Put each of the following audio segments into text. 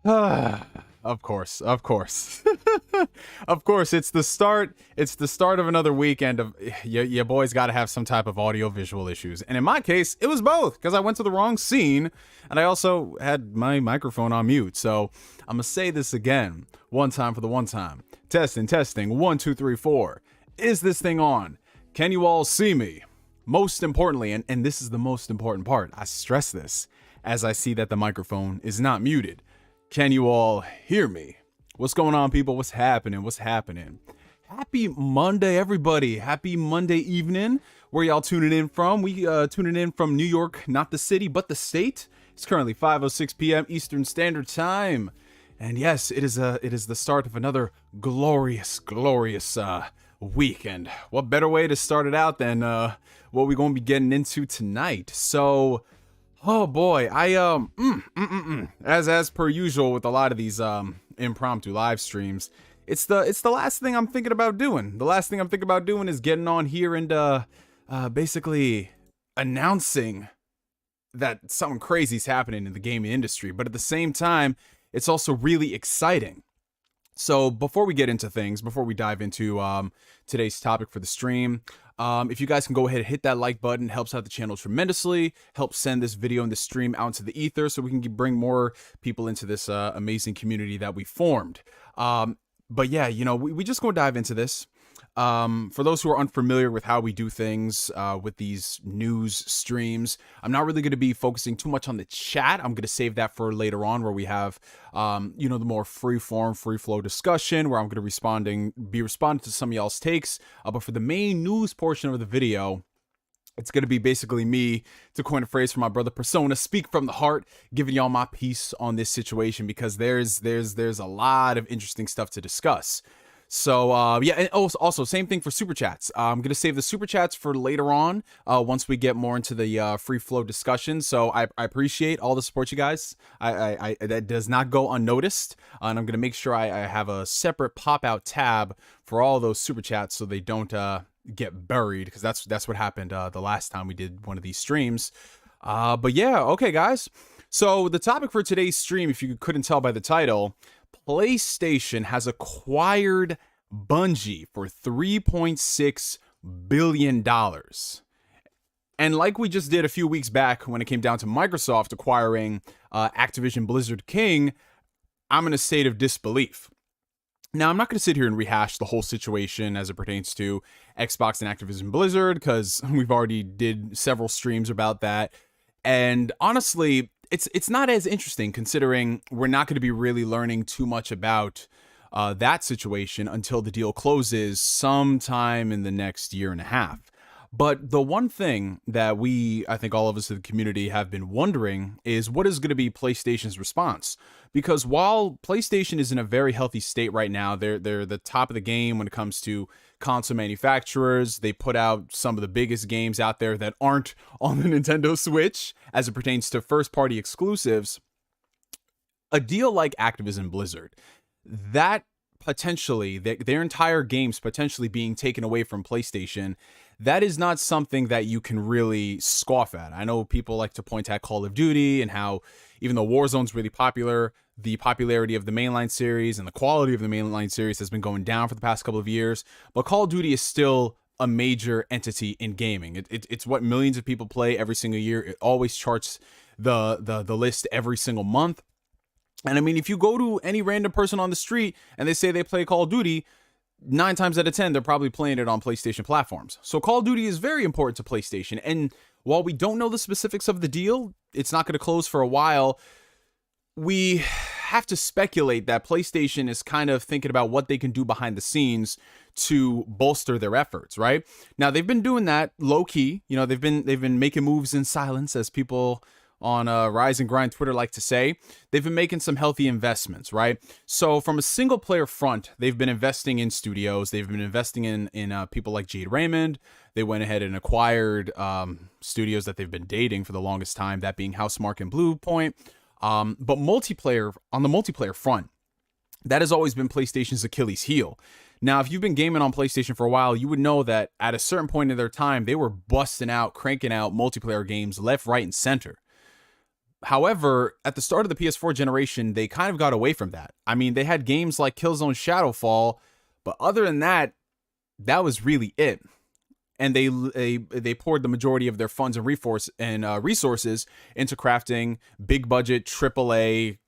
Of course, of course. Of course, it's the start of another weekend of your boys got to have some type of audio visual issues. And in my case, it was both because I went to the wrong scene and I also had my microphone on mute. So, I'm going to say this again. One time for the one time. Testing, testing. 1 2 3 4. Is this thing on? Can you all see me? Most importantly, and this is the most important part, I stress this as I see that the microphone is not muted. Can you all hear me? What's going on, people? What's happening? What's happening? Happy Monday, everybody. Happy Monday evening. Where y'all tuning in from? We tuning in from New York, not the city, but the state. It's currently 5:06 p.m. Eastern Standard Time. And yes, it is the start of another glorious weekend. What better way to start it out than what we're going to be getting into tonight? So, oh boy, as per usual with a lot of these impromptu live streams, it's the last thing I'm thinking about doing. The last thing I'm thinking about doing is getting on here and basically announcing that something crazy is happening in the gaming industry. But at the same time, it's also really exciting. So before we get into things, before we dive into today's topic for the stream, if you guys can go ahead and hit that like button, it helps out the channel tremendously, helps send this video and the stream out into the ether so we can bring more people into this amazing community that we formed. But yeah, you know, we just gonna dive into this. For those who are unfamiliar with how we do things with these news streams, I'm not really going to be focusing too much on the chat. I'm going to save that for later on where we have, you know, the more free-form, free-flow discussion where I'm going to be responding to some of y'all's takes. But for the main news portion of the video, it's going to be basically me, to coin a phrase from my brother Persona, speak from the heart, giving y'all my piece on this situation because there's a lot of interesting stuff to discuss. So, yeah, and also, same thing for Super Chats. I'm going to save the Super Chats for later on, once we get more into the free flow discussion. So I appreciate all the support, you guys. I that does not go unnoticed. And I'm going to make sure I have a separate pop-out tab for all those Super Chats so they don't get buried, because that's what happened the last time we did one of these streams. But yeah, okay, guys. So the topic for today's stream, if you couldn't tell by the title, PlayStation has acquired Bungie for $3.6 billion. And like we just did a few weeks back when it came down to Microsoft acquiring Activision Blizzard King, I'm in a state of disbelief. Now, I'm not going to sit here and rehash the whole situation as it pertains to Xbox and Activision Blizzard, because we've already did several streams about that. And honestly, it's not as interesting, considering we're not going to be really learning too much about that situation until the deal closes sometime in the next year and a half. But the one thing that I think all of us in the community have been wondering is what is going to be PlayStation's response. Because while PlayStation is in a very healthy state right now, they're the top of the game when it comes to console manufacturers. They put out some of the biggest games out there that aren't on the Nintendo Switch as it pertains to first-party exclusives. A deal like Activision Blizzard, that potentially, their entire games potentially being taken away from PlayStation, that is not something that you can really scoff at. I know people like to point at Call of Duty and how, even though Warzone's really popular, the popularity of the mainline series and the quality of the mainline series has been going down for the past couple of years. But Call of Duty is still a major entity in gaming. It's what millions of people play every single year. It always charts the list every single month. And I mean, if you go to any random person on the street and they say they play Call of Duty, 9 times out of 10, they're probably playing it on PlayStation platforms. So Call of Duty is very important to PlayStation. And while we don't know the specifics of the deal, it's not going to close for a while. We have to speculate that PlayStation is kind of thinking about what they can do behind the scenes to bolster their efforts, right? Now, they've been doing that low key. You know, they've been making moves in silence, as people on Rise and Grind Twitter like to say. They've been making some healthy investments, right? So from a single player front, they've been investing in studios. They've been investing in people like Jade Raymond. They went ahead and acquired studios that they've been dating for the longest time, that being Housemarque and Bluepoint. But multiplayer, on the multiplayer front, that has always been PlayStation's Achilles heel. Now, if you've been gaming on PlayStation for a while, you would know that at a certain point in their time, they were busting out, cranking out multiplayer games left, right, and center. However, at the start of the PS4 generation, they kind of got away from that. I mean, they had games like Killzone Shadowfall, but other than that, that was really it. And they poured the majority of their funds and resources into crafting big budget AAA,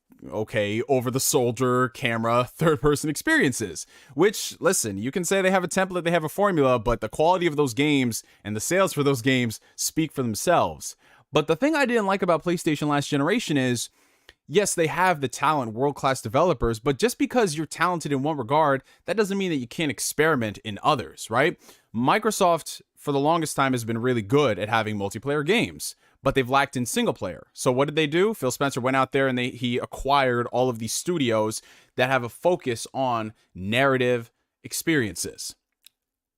over the shoulder camera third person experiences. Which, listen, you can say they have a template, they have a formula, but the quality of those games and the sales for those games speak for themselves. But the thing I didn't like about PlayStation last generation is, yes, they have the talent, world-class developers, but just because you're talented in one regard, that doesn't mean that you can't experiment in others, right? Microsoft, for the longest time, has been really good at having multiplayer games, but they've lacked in single player. So what did they do? Phil Spencer went out there and he acquired all of these studios that have a focus on narrative experiences.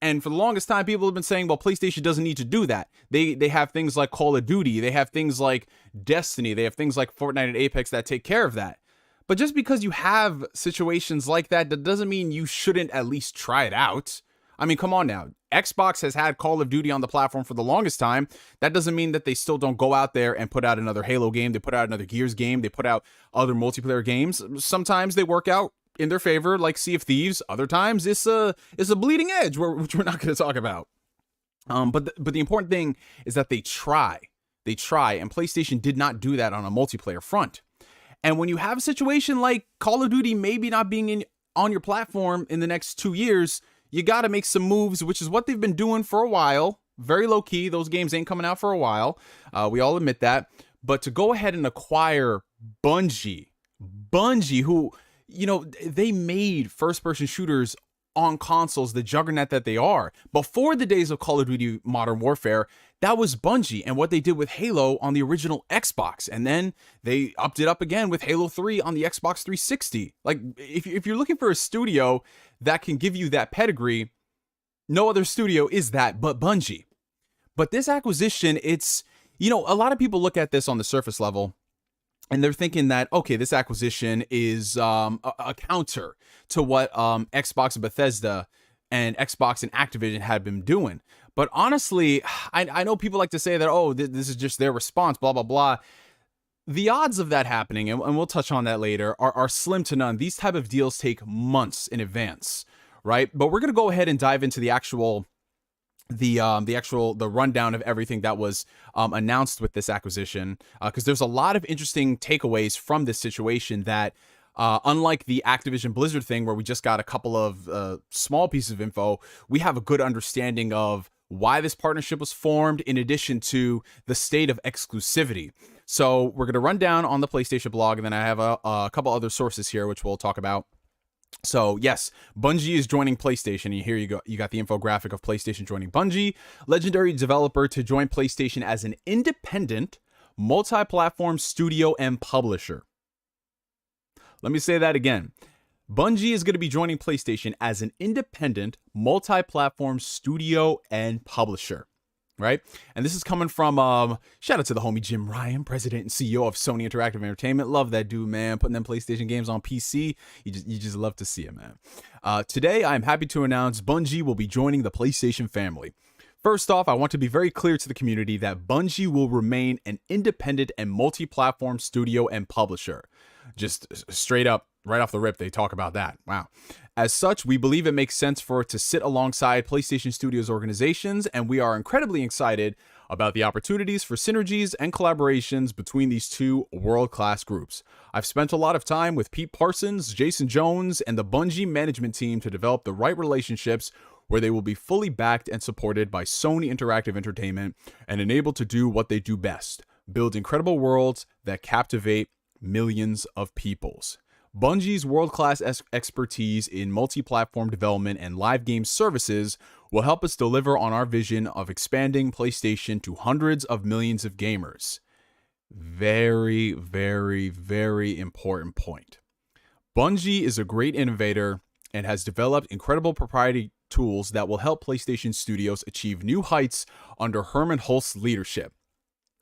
And for the longest time, people have been saying, well, PlayStation doesn't need to do that. They have things like Call of Duty. They have things like Destiny. They have things like Fortnite and Apex that take care of that. But just because you have situations like that, that doesn't mean you shouldn't at least try it out. I mean, come on now. Xbox has had Call of Duty on the platform for the longest time. That doesn't mean that they still don't go out there and put out another Halo game. They put out another Gears game. They put out other multiplayer games. Sometimes they work out in their favor, like Sea of Thieves. Other times it's a bleeding edge, which we're not going to talk about. But the important thing is that they try, and PlayStation did not do that on a multiplayer front. And when you have a situation like Call of Duty maybe not being on your platform in the next 2 years, you got to make some moves, which is what they've been doing for a while. Very low key. Those games ain't coming out for a while. We all admit that. But to go ahead and acquire Bungie, who, they made first-person shooters on consoles, the juggernaut that they are. Before the days of Call of Duty Modern Warfare, that was Bungie and what they did with Halo on the original Xbox. And then they upped it up again with Halo 3 on the Xbox 360. Like, if you're looking for a studio that can give you that pedigree, no other studio is that but Bungie. But this acquisition, it's, a lot of people look at this on the surface level, and they're thinking that, okay, this acquisition is a counter to what Xbox and Bethesda and Xbox and Activision had been doing. But honestly, I know people like to say that, oh, this is just their response, blah, blah, blah. The odds of that happening, and we'll touch on that later, are slim to none. These type of deals take months in advance, right? But we're going to go ahead and dive into the rundown of everything that was announced with this acquisition, because there's a lot of interesting takeaways from this situation that, unlike the Activision Blizzard thing where we just got a couple of small pieces of info, we have a good understanding of why this partnership was formed, in addition to the state of exclusivity. So we're going to run down on the PlayStation blog, and then I have a couple other sources here which we'll talk about. So yes, Bungie is joining PlayStation. And here you go. You got the infographic of PlayStation joining Bungie, legendary developer to join PlayStation as an independent, multi-platform studio and publisher. Let me say that again. Bungie is going to be joining PlayStation as an independent, multi-platform studio and publisher. Right? And this is coming from, shout out to the homie Jim Ryan, president and CEO of Sony Interactive Entertainment. Love that dude, man. Putting them PlayStation games on PC. You just love to see it, man. Today, I'm happy to announce Bungie will be joining the PlayStation family. First off, I want to be very clear to the community that Bungie will remain an independent and multi-platform studio and publisher. Just straight up, right off the rip, they talk about that. Wow. As such, we believe it makes sense for it to sit alongside PlayStation Studios organizations, and we are incredibly excited about the opportunities for synergies and collaborations between these two world-class groups. I've spent a lot of time with Pete Parsons, Jason Jones, and the Bungie management team to develop the right relationships where they will be fully backed and supported by Sony Interactive Entertainment and enabled to do what they do best, build incredible worlds that captivate millions of peoples. Bungie's world-class expertise in multi-platform development and live game services will help us deliver on our vision of expanding PlayStation to hundreds of millions of gamers. Very, very, very important point. Bungie is a great innovator and has developed incredible proprietary tools that will help PlayStation Studios achieve new heights under Hermen Hulst's leadership.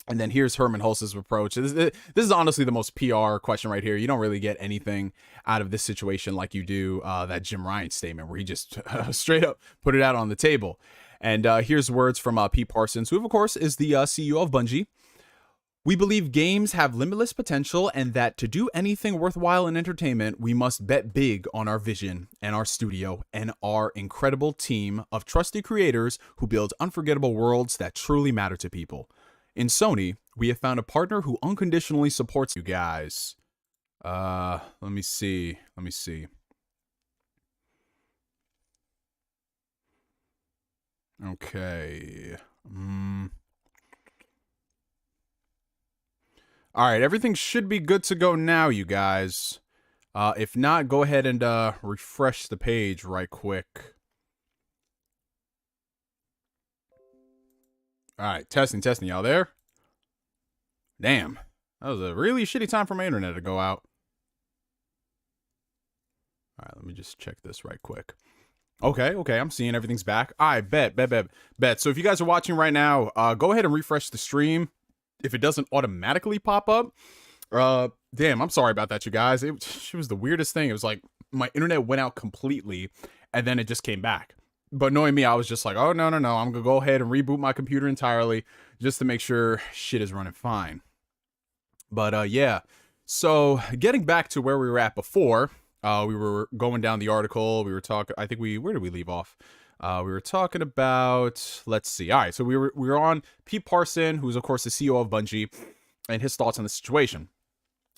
And then here's Hermen Hulst's approach. This is honestly the most PR question right here. You don't really get anything out of this situation like you do that Jim Ryan statement where he just straight up put it out on the table. And here's words from Pete Parsons, who of course is the CEO of Bungie. We believe games have limitless potential and that to do anything worthwhile in entertainment, we must bet big on our vision and our studio and our incredible team of trusted creators who build unforgettable worlds that truly matter to people. In Sony, we have found a partner who unconditionally supports you guys. Let me see. Okay. All right, everything should be good to go now, you guys. If not, go ahead and refresh the page right quick. All right, testing, y'all there? Damn, that was a really shitty time for my internet to go out. All right, let me just check this right quick. Okay, I'm seeing everything's back. All right, bet. So if you guys are watching right now, go ahead and refresh the stream. If it doesn't automatically pop up, damn, I'm sorry about that, you guys. It was the weirdest thing. It was like my internet went out completely, and then it just came back. But knowing me, I was just like, oh, no. I'm going to go ahead and reboot my computer entirely just to make sure shit is running fine. But, yeah. So, getting back to where we were at before, we were going down the article. We were talking, where did we leave off? We were talking about, let's see. All right, so we were on Pete Parson, who's, of course, the CEO of Bungie, and his thoughts on the situation.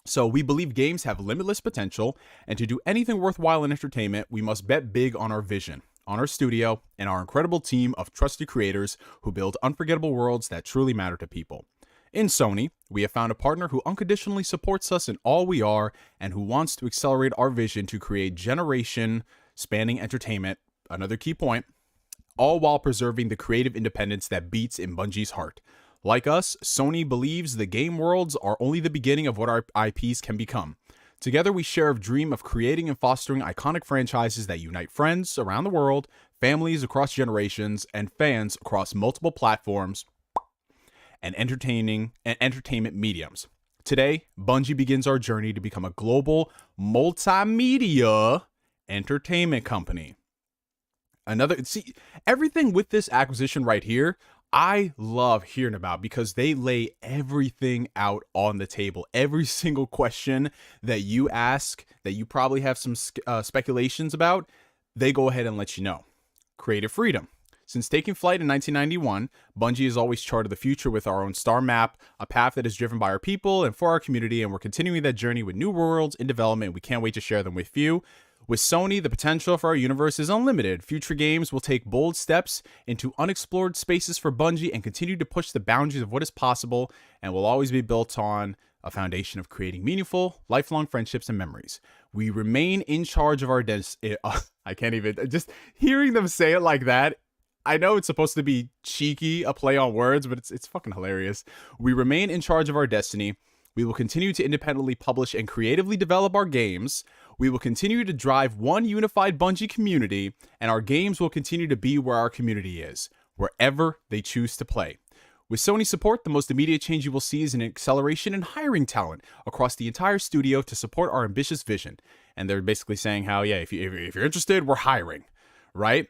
So we believe games have limitless potential, and to do anything worthwhile in entertainment, we must bet big on our vision, on our studio, and our incredible team of trusted creators who build unforgettable worlds that truly matter to people. In Sony, we have found a partner who unconditionally supports us in all we are and who wants to accelerate our vision to create generation-spanning entertainment, another key point, all while preserving the creative independence that beats in Bungie's heart. Like us, Sony believes the game worlds are only the beginning of what our IPs can become. Together, we share a dream of creating and fostering iconic franchises that unite friends around the world, families across generations, and fans across multiple platforms and entertainment mediums. Today, Bungie begins our journey to become a global multimedia entertainment company. Everything with this acquisition right here, I love hearing about because they lay everything out on the table. Every single question that you ask, that you probably have some speculations about, they go ahead and let you know. Creative freedom. Since taking flight in 1991, Bungie has always charted the future with our own star map, a path that is driven by our people and for our community, and we're continuing that journey with new worlds in development. We can't wait to share them with you. With Sony, the potential for our universe is unlimited. Future games will take bold steps into unexplored spaces for Bungie and continue to push the boundaries of what is possible, and will always be built on a foundation of creating meaningful, lifelong friendships and memories. We remain in charge of our I can't even, just hearing them say it like that, I know it's supposed to be cheeky, a play on words, but it's fucking hilarious. We remain in charge of our destiny. We will continue to independently publish and creatively develop our games. We will continue to drive one unified Bungie community, and our games will continue to be where our community is, wherever they choose to play. With Sony support, the most immediate change you will see is an acceleration in hiring talent across the entire studio to support our ambitious vision. And they're basically saying how, yeah, if you're interested, we're hiring, right?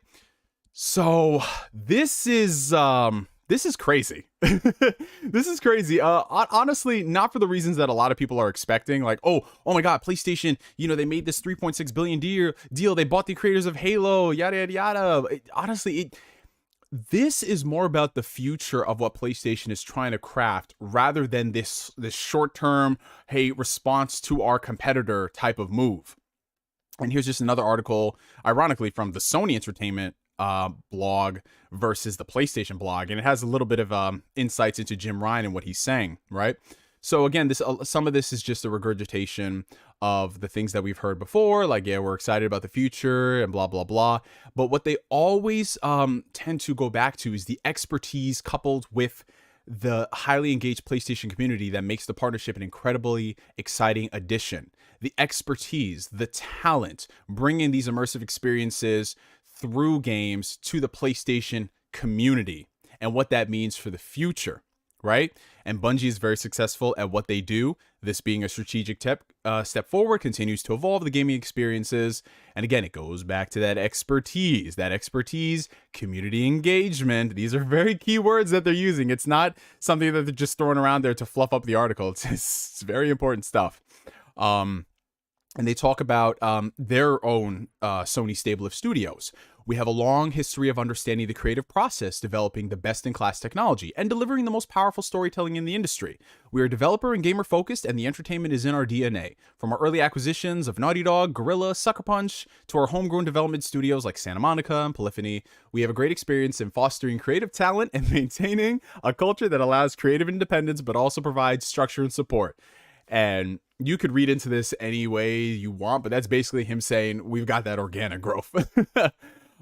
So this is crazy. This is crazy. Honestly, not for the reasons that a lot of people are expecting. Like, oh my God, PlayStation, they made this $3.6 billion deal. They bought the creators of Halo, yada, yada, yada. Honestly, this is more about the future of what PlayStation is trying to craft rather than this short-term, hey, response to our competitor type of move. And here's just another article, ironically, from the Sony Entertainment blog versus the PlayStation blog, and it has a little bit of insights into Jim Ryan and what he's saying, right? So again, some of this is just a regurgitation of the things that we've heard before, like, yeah, we're excited about the future and blah blah blah. But what they always tend to go back to is the expertise coupled with the highly engaged PlayStation community that makes the partnership an incredibly exciting addition. The expertise, the talent, bringing these immersive experiences through games to the PlayStation community and what that means for the future, right? And Bungie is very successful at what they do. This being a strategic step forward, continues to evolve the gaming experiences. And again, it goes back to that expertise, community engagement. These are very key words that they're using. It's not something that they're just throwing around there to fluff up the article. It's very important stuff. And they talk about their own Sony stable of studios. We have a long history of understanding the creative process, developing the best-in-class technology, and delivering the most powerful storytelling in the industry. We are developer and gamer-focused, and the entertainment is in our DNA. From our early acquisitions of Naughty Dog, Guerrilla, Sucker Punch, to our homegrown development studios like Santa Monica and Polyphony, we have a great experience in fostering creative talent and maintaining a culture that allows creative independence, but also provides structure and support. And you could read into this any way you want, but that's basically him saying we've got that organic growth.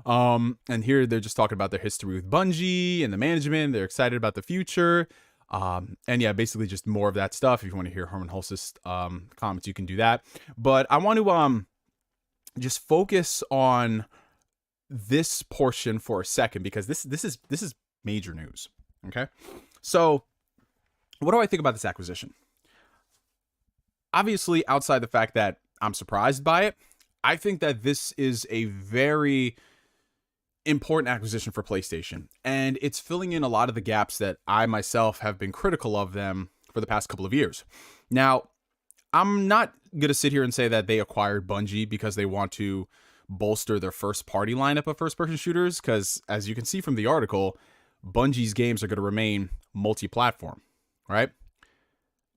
And here they're just talking about their history with Bungie and the management. They're excited about the future. And yeah, basically just more of that stuff. If you want to hear Herman Hulse's comments, you can do that. But I want to just focus on this portion for a second, because this is major news. Okay, so what do I think about this acquisition? Obviously, outside the fact that I'm surprised by it, I think that this is a very important acquisition for PlayStation, and it's filling in a lot of the gaps that I myself have been critical of them for the past couple of years. Now, I'm not going to sit here and say that they acquired Bungie because they want to bolster their first-party lineup of first-person shooters, because as you can see from the article, Bungie's games are going to remain multi-platform, right?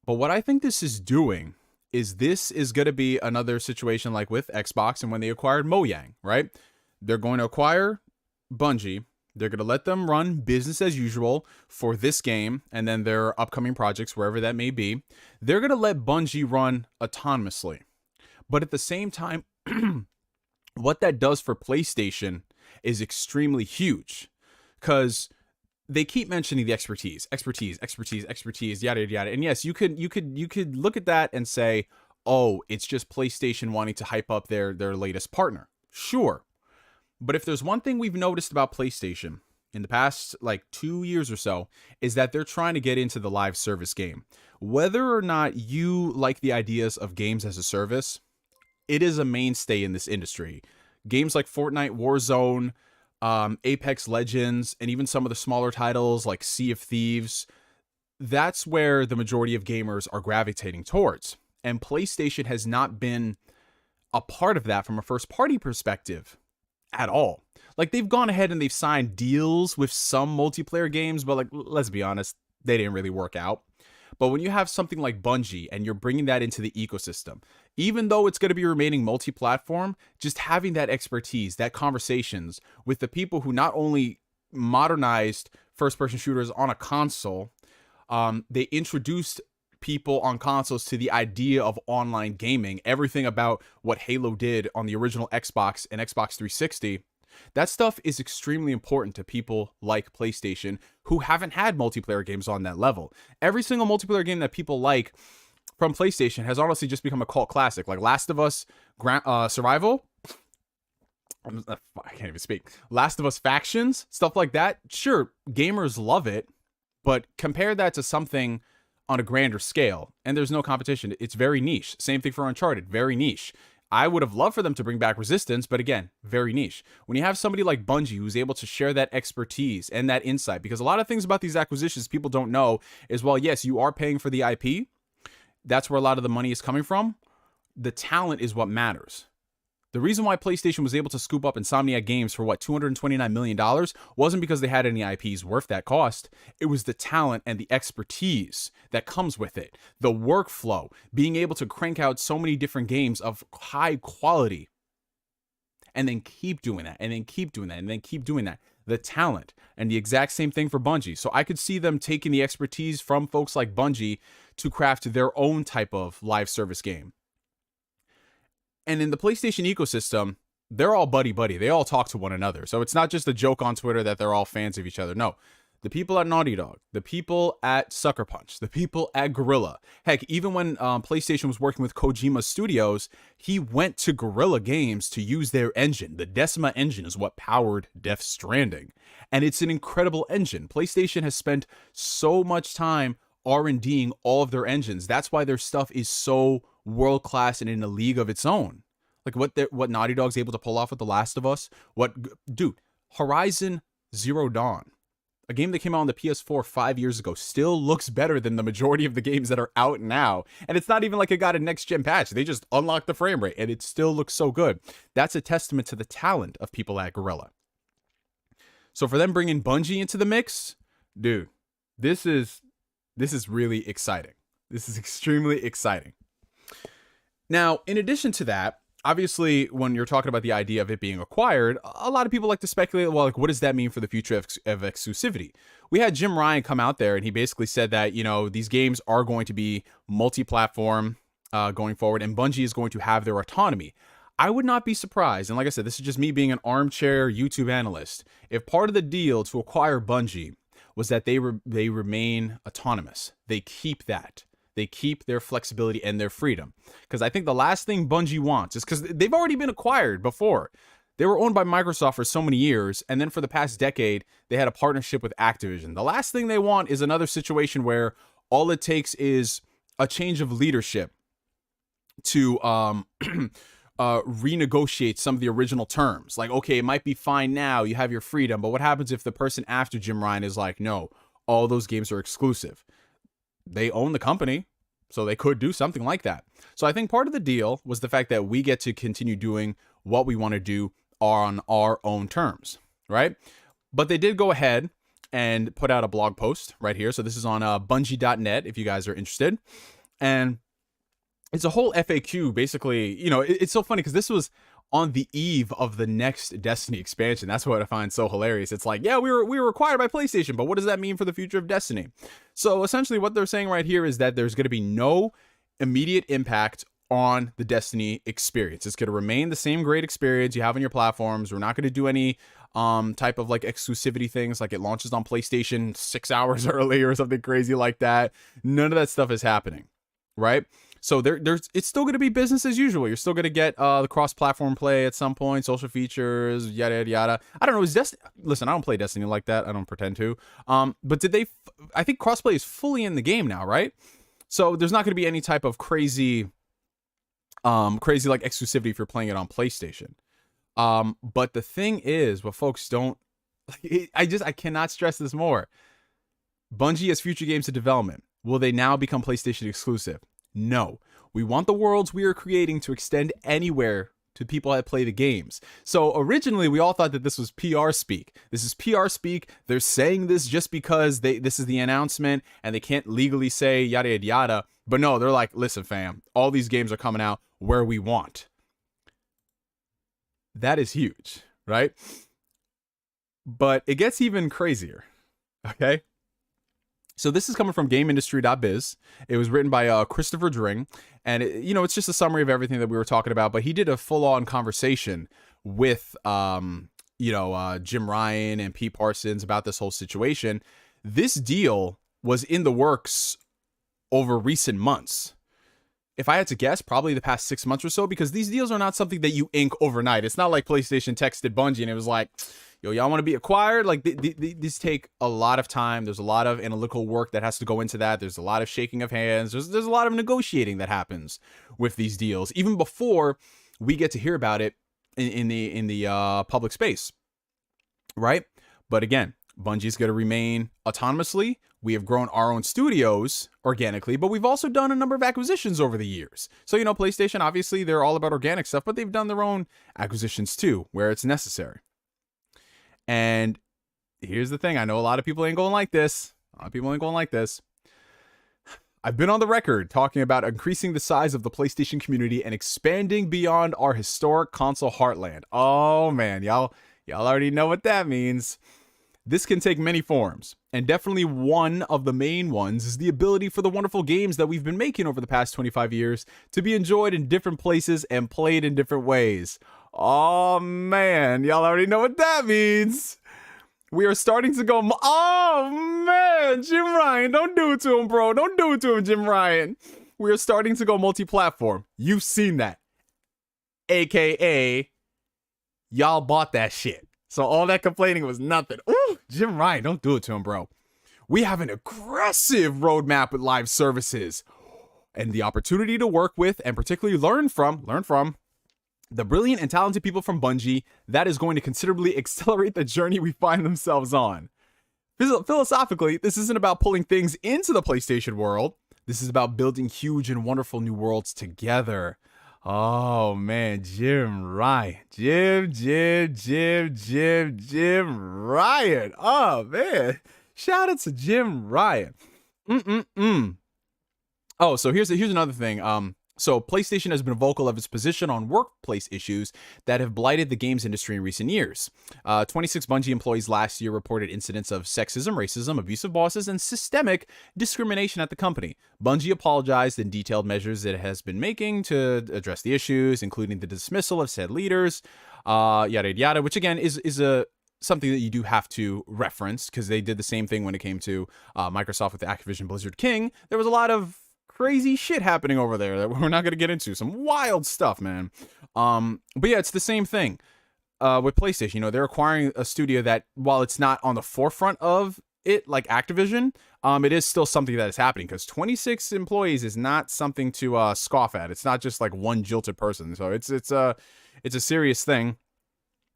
But what I think this is doing is this is going to be another situation like with Xbox and when they acquired Mojang, right? They're going to acquire Bungie. They're going to let them run business as usual for this game and then their upcoming projects, wherever that may be. They're going to let Bungie run autonomously. But at the same time, what that does for PlayStation is extremely huge, because they keep mentioning the expertise, yada, yada, yada. And yes, you could look at that and say, oh, it's just PlayStation wanting to hype up their latest partner. Sure. But if there's one thing we've noticed about PlayStation in the past, like 2 years or so, is that they're trying to get into the live service game. Whether or not you like the ideas of games as a service, it is a mainstay in this industry. Games like Fortnite, Warzone, Apex Legends, and even some of the smaller titles like Sea of Thieves, that's where the majority of gamers are gravitating towards. And PlayStation has not been a part of that from a first-party perspective at all. Like, they've gone ahead and they've signed deals with some multiplayer games, but like, let's be honest, they didn't really work out. But when you have something like Bungie and you're bringing that into the ecosystem, even though it's going to be remaining multi-platform, just having that expertise, that conversations with the people who not only modernized first-person shooters on a console, they introduced people on consoles to the idea of online gaming, everything about what Halo did on the original Xbox and Xbox 360. That stuff is extremely important to people like PlayStation who haven't had multiplayer games on that level. Every single multiplayer game that people like from PlayStation has honestly just become a cult classic. Like Last of Us Survival. I can't even speak. Last of Us Factions, stuff like that. Sure, gamers love it, but compare that to something on a grander scale, and there's no competition. It's very niche. Same thing for Uncharted, very niche. I would have loved for them to bring back Resistance, but again, very niche. When you have somebody like Bungie who's able to share that expertise and that insight, because a lot of things about these acquisitions people don't know is, well, yes, you are paying for the IP. That's where a lot of the money is coming from. The talent is what matters. The reason why PlayStation was able to scoop up Insomniac Games for, $229 million wasn't because they had any IPs worth that cost. It was the talent and the expertise that comes with it. The workflow, being able to crank out so many different games of high quality and then keep doing that, and then keep doing that, and then keep doing that. The talent, and the exact same thing for Bungie. So I could see them taking the expertise from folks like Bungie to craft their own type of live service game. And in the PlayStation ecosystem, they're all buddy-buddy. They all talk to one another. So it's not just a joke on Twitter that they're all fans of each other. No, the people at Naughty Dog, the people at Sucker Punch, the people at Guerrilla. Heck, even when PlayStation was working with Kojima Studios, he went to Guerrilla Games to use their engine. The Decima engine is what powered Death Stranding. And it's an incredible engine. PlayStation has spent so much time R&Ding all of their engines. That's why their stuff is so world-class and in a league of its own. Like what Naughty Dog's able to pull off with The Last of Us. Dude, Horizon Zero Dawn, a game that came out on the PS4 5 years ago, still looks better than the majority of the games that are out now. And it's not even like it got a next-gen patch. They just unlocked the frame rate, and it still looks so good. That's a testament to the talent of people at Guerrilla. So for them bringing Bungie into the mix, dude, this is really exciting. This is extremely exciting. Now, in addition to that, obviously, when you're talking about the idea of it being acquired, a lot of people like to speculate, well, like, what does that mean for the future of exclusivity? We had Jim Ryan come out there, and he basically said that, you know, these games are going to be multi-platform going forward, and Bungie is going to have their autonomy. I would not be surprised, and like I said, this is just me being an armchair YouTube analyst, if part of the deal to acquire Bungie was that they remain autonomous. They keep that. They keep their flexibility and their freedom. Because I think the last thing Bungie wants is, because they've already been acquired before. They were owned by Microsoft for so many years, and then for the past decade, they had a partnership with Activision. The last thing they want is another situation where all it takes is a change of leadership to renegotiate some of the original terms. Like, okay, it might be fine now, you have your freedom, but what happens if the person after Jim Ryan is like, no, all those games are exclusive? They own the company, so they could do something like that. So I think part of the deal was the fact that we get to continue doing what we want to do on our own terms, right? But they did go ahead and put out a blog post right here. So this is on bungie.net if you guys are interested. And it's a whole FAQ, basically. You know, it's so funny because this was on the eve of the next Destiny expansion. That's what I find so hilarious. It's like, yeah, we were acquired by PlayStation, but what does that mean for the future of Destiny? So essentially what they're saying right here is that there's going to be no immediate impact on the Destiny experience. It's going to remain the same great experience you have on your platforms. We're not going to do any type of like exclusivity things, like it launches on PlayStation 6 hours early or something crazy like that. None of that stuff is happening, right? So it's still going to be business as usual. You're still going to get the cross-platform play at some point, social features, yada, yada, yada. I don't know. Is Destiny... Listen, I don't play Destiny like that. I don't pretend to. But did they... I think crossplay is fully in the game now, right? So there's not going to be any type of crazy like exclusivity if you're playing it on PlayStation. But the thing is, what folks don't... I cannot stress this more. Bungie has future games in development. Will they now become PlayStation exclusive? No, we want the worlds we are creating to extend anywhere to people that play the games. So originally we all thought that this was PR speak. This is PR speak. They're saying this just because this is the announcement and they can't legally say yada, yada, yada. But no, they're like, listen, fam, all these games are coming out where we want. That is huge, right? But it gets even crazier, okay? So this is coming from GameIndustry.biz. It was written by Christopher Dring, and it's just a summary of everything that we were talking about. But he did a full-on conversation with Jim Ryan and Pete Parsons about this whole situation. This deal was in the works over recent months. If I had to guess, probably the past 6 months or so, because these deals are not something that you ink overnight. It's not like PlayStation texted Bungie and it was like, yo, y'all want to be acquired? Like, these take a lot of time. There's a lot of analytical work that has to go into that. There's a lot of shaking of hands. There's a lot of negotiating that happens with these deals, even before we get to hear about it in the public space, right? But again, Bungie's going to remain autonomously. We have grown our own studios organically, but we've also done a number of acquisitions over the years. So, PlayStation, obviously, they're all about organic stuff, but they've done their own acquisitions too, where it's necessary. And here's the thing. I know a lot of people ain't going like this. I've been on the record talking about increasing the size of the PlayStation community and expanding beyond our historic console heartland. Oh, man, y'all already know what that means. This can take many forms, and definitely one of the main ones is the ability for the wonderful games that we've been making over the past 25 years to be enjoyed in different places and played in different ways. Oh man, y'all already know what that means. We are starting to go. Oh man, Jim Ryan, don't do it to him, bro. Don't do it to him, Jim Ryan. We are starting to go multi-platform. You've seen that, aka y'all bought that shit. So all that complaining was nothing. Ooh, Jim Ryan, don't do it to him, bro. We have an aggressive roadmap with live services and the opportunity to work with and particularly learn from the brilliant and talented people from Bungie. That is going to considerably accelerate the journey we find themselves on. Philosophically, this isn't about pulling things into the PlayStation world. This is about building huge and wonderful new worlds together. Oh man, Jim Ryan. Jim Ryan. Oh man. Shout out to Jim Ryan. Oh, so here's another thing. So PlayStation has been vocal of its position on workplace issues that have blighted the games industry in recent years. 26 Bungie employees last year reported incidents of sexism, racism, abusive bosses, and systemic discrimination at the company. Bungie apologized and detailed measures it has been making to address the issues, including the dismissal of said leaders, yada yada, which again is something that you do have to reference because they did the same thing when it came to Microsoft with the Activision Blizzard King. There was a lot of crazy shit happening over there that we're not going to get into. Some wild stuff, man. But yeah, it's the same thing with PlayStation. You know, they're acquiring a studio that, while it's not on the forefront of it like Activision, it is still something that is happening because 26 employees is not something to scoff at. It's not just like one jilted person. So it's a serious thing.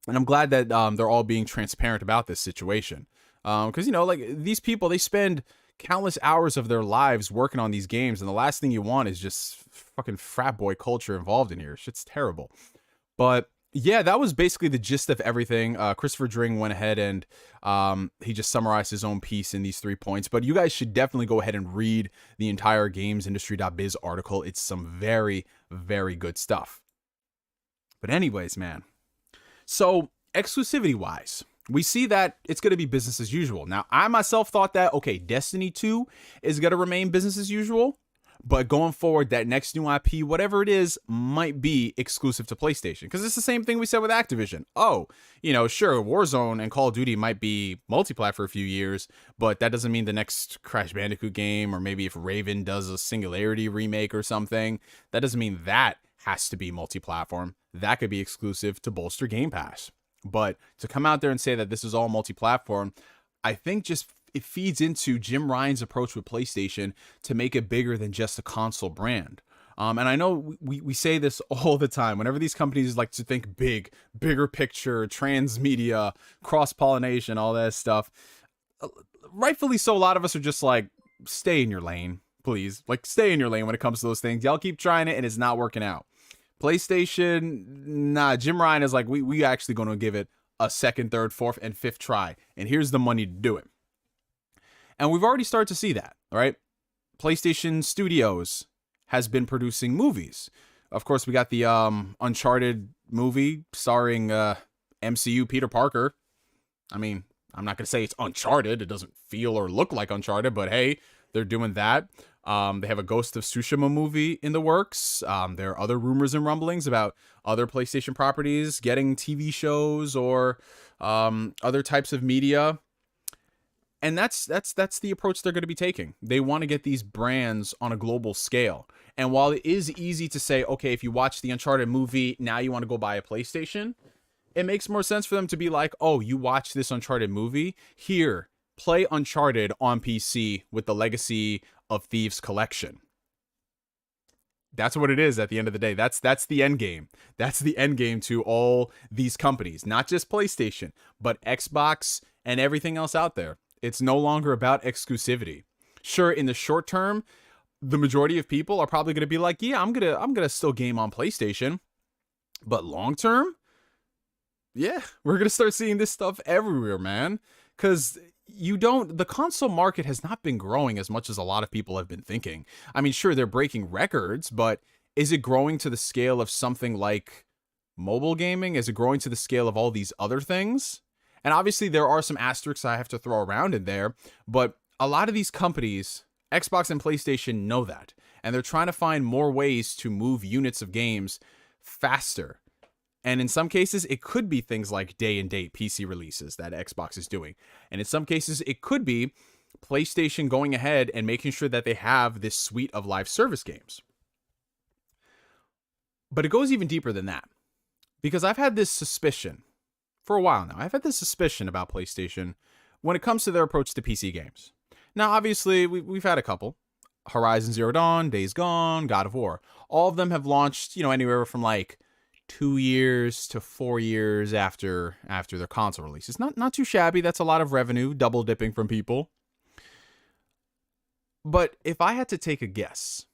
And I'm glad that they're all being transparent about this situation. Because, you know, like these people, they spend countless hours of their lives working on these games, and the last thing you want is just fucking frat boy culture involved in here. Shit's terrible. But yeah, that was basically the gist of everything. Christopher Dring went ahead and he just summarized his own piece in these 3 points. But you guys should definitely go ahead and read the entire gamesindustry.biz article. It's some very, very good stuff. But anyways, man. So exclusivity wise, we see that it's going to be business as usual. Now, I myself thought that, okay, Destiny 2 is going to remain business as usual, but going forward, that next new IP, whatever it is, might be exclusive to PlayStation. Because it's the same thing we said with Activision. Oh, you know, sure, Warzone and Call of Duty might be multi-plat for a few years, but that doesn't mean the next Crash Bandicoot game, or maybe if Raven does a Singularity remake or something, that doesn't mean that has to be multi-platform. That could be exclusive to bolster Game Pass. But to come out there and say that this is all multi-platform, I think just it feeds into Jim Ryan's approach with PlayStation to make it bigger than just a console brand. And I know we say this all the time. Whenever these companies like to think bigger picture, transmedia, cross-pollination, all that stuff, rightfully so, a lot of us are just like, stay in your lane, please. Like, stay in your lane when it comes to those things. Y'all keep trying it and it's not working out. PlayStation, nah, Jim Ryan is like, we actually going to give it a second, third, fourth, and fifth try. And here's the money to do it. And we've already started to see that, right? PlayStation Studios has been producing movies. Of course, we got the Uncharted movie starring MCU Peter Parker. I mean, I'm not going to say it's Uncharted. It doesn't feel or look like Uncharted, but hey, they're doing that. They have a Ghost of Tsushima movie in the works. There are other rumors and rumblings about other PlayStation properties getting TV shows or other types of media. And that's the approach they're going to be taking. They want to get these brands on a global scale. And while it is easy to say, okay, if you watch the Uncharted movie, now you want to go buy a PlayStation, it makes more sense for them to be like, oh, you watched this Uncharted movie? Here, play Uncharted on PC with the Legacy of Thieves collection. That's what it is at the end of the day. That's the end game. That's the end game to all these companies, not just PlayStation, but Xbox and everything else out there. It's no longer about exclusivity. Sure, in the short term, the majority of people are probably going to be like, yeah, I'm going to still game on PlayStation. But long term, yeah, we're going to start seeing this stuff everywhere, man. Cuz the console market has not been growing as much as a lot of people have been thinking. I mean, sure, they're breaking records, but is it growing to the scale of something like mobile gaming? Is it growing to the scale of all these other things? And obviously there are some asterisks I have to throw around in there, but a lot of these companies, Xbox and PlayStation, know that. And they're trying to find more ways to move units of games faster. And in some cases, it could be things like day and date PC releases that Xbox is doing. And in some cases, it could be PlayStation going ahead and making sure that they have this suite of live service games. But it goes even deeper than that. Because I've had this suspicion for a while now. I've had this suspicion about PlayStation when it comes to their approach to PC games. Now, obviously, we've had a couple. Horizon Zero Dawn, Days Gone, God of War. All of them have launched, anywhere from like 2 years to 4 years after their console releases. Not too shabby. That's a lot of revenue, double dipping from people. But if I had to take a guess,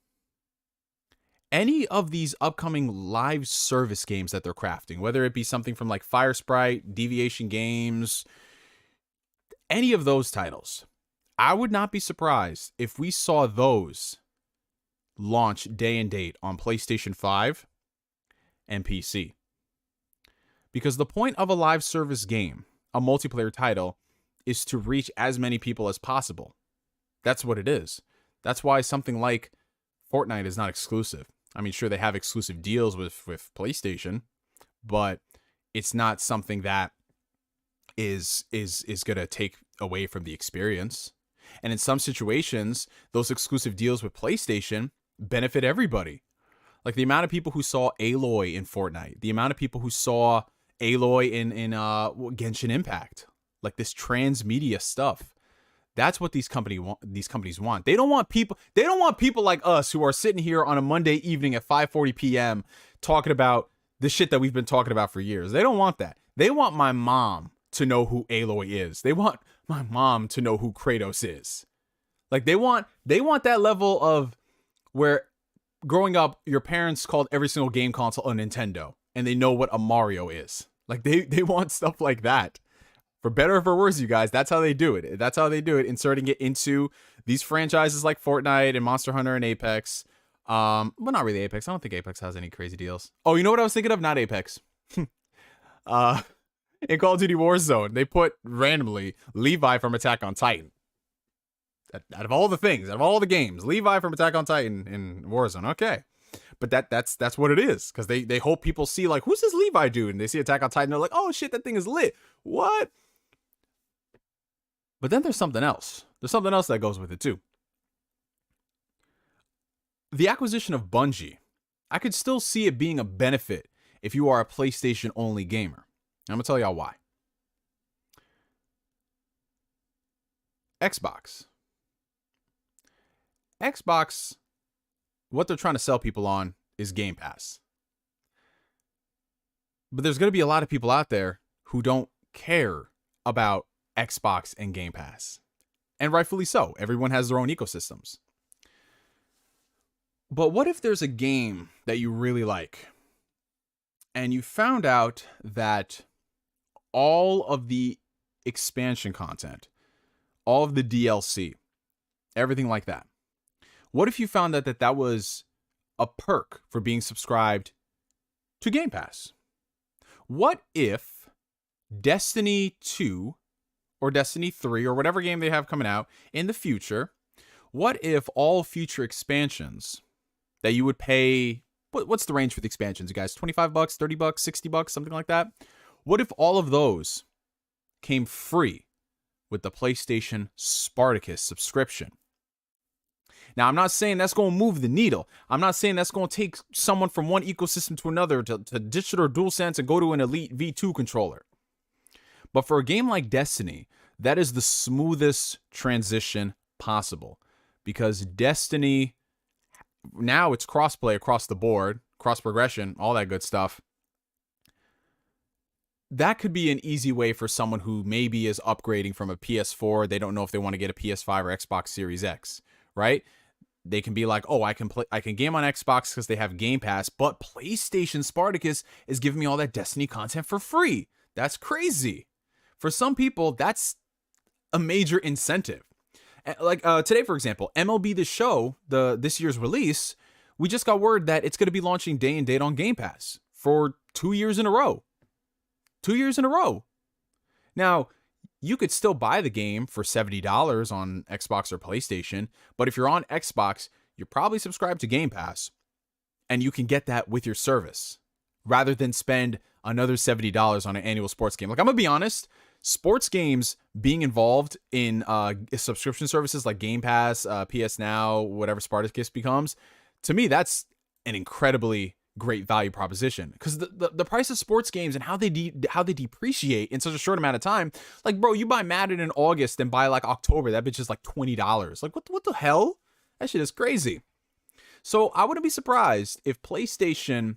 any of these upcoming live service games that they're crafting, whether it be something from like Fire Sprite, Deviation Games, any of those titles, I would not be surprised if we saw those launch day and date on PlayStation 5 and PC. Because the point of a live service game, a multiplayer title, is to reach as many people as possible. That's what it is. That's why something like Fortnite is not exclusive. I mean, sure, they have exclusive deals with PlayStation, but it's not something that is going to take away from the experience. And in some situations, those exclusive deals with PlayStation benefit everybody. Like the amount of people who saw Aloy in Fortnite, the amount of people who saw Aloy in Genshin Impact, like this transmedia stuff. That's what these companies want. They don't want people like us who are sitting here on a Monday evening at 5:40 p.m. talking about the shit that we've been talking about for years. They don't want that. They want my mom to know who Aloy is. They want my mom to know who Kratos is. Like they want that level of where growing up your parents called every single game console a Nintendo and they know what a Mario is. Like they want stuff like that. For better or for worse, you guys, that's how they do it. That's how they do it, inserting it into these franchises like Fortnite and Monster Hunter and Apex. Well, not really Apex. I don't think Apex has any crazy deals. Oh, you know what I was thinking of? Not Apex. In Call of Duty Warzone, they put randomly Levi from Attack on Titan. Out of all the things, out of all the games, Levi from Attack on Titan in Warzone. Okay. But that's what it is. Because they hope people see, like, who's this Levi dude? And they see Attack on Titan, they're like, oh shit, that thing is lit. What? But then there's something else. There's something else that goes with it too. The acquisition of Bungie, I could still see it being a benefit if you are a PlayStation only gamer. I'm going to tell y'all why. Xbox, what they're trying to sell people on is Game Pass. But there's going to be a lot of people out there who don't care about Xbox and Game Pass. And rightfully so. Everyone has their own ecosystems. But what if there's a game that you really like and you found out that all of the expansion content, all of the DLC, everything like that, what if you found out that that was a perk for being subscribed to Game Pass? What if Destiny 2 or Destiny 3 or whatever game they have coming out in the future, what if all future expansions that you would pay, what's the range for the expansions, you guys? $25, $30, $60, something like that? What if all of those came free with the PlayStation Spartacus subscription? Now, I'm not saying that's going to move the needle. I'm not saying that's going to take someone from one ecosystem to another to ditch their DualSense and go to an Elite V2 controller. But for a game like Destiny, that is the smoothest transition possible. Because Destiny, now it's crossplay across the board, cross progression, all that good stuff. That could be an easy way for someone who maybe is upgrading from a PS4. They don't know if they want to get a PS5 or Xbox Series X, right? They can be like, oh, I can game on Xbox because they have Game Pass, but PlayStation Spartacus is giving me all that Destiny content for free. That's crazy. For some people, that's a major incentive. Like today, for example, MLB The Show, this year's release, we just got word that it's going to be launching day and date on Game Pass for 2 years in a row. 2 years in a row. Now, you could still buy the game for $70 on Xbox or PlayStation, but if you're on Xbox, you're probably subscribed to Game Pass, and you can get that with your service, rather than spend another $70 on an annual sports game. Like, I'm gonna be honest, sports games being involved in subscription services like Game Pass, PS Now, whatever Spartacus becomes, to me, that's an incredibly great value proposition, because the price of sports games and how they depreciate in such a short amount of time. Like, bro, you buy Madden in August and by like October, that bitch is like $20. Like, what the hell? That shit is crazy. So I wouldn't be surprised if PlayStation,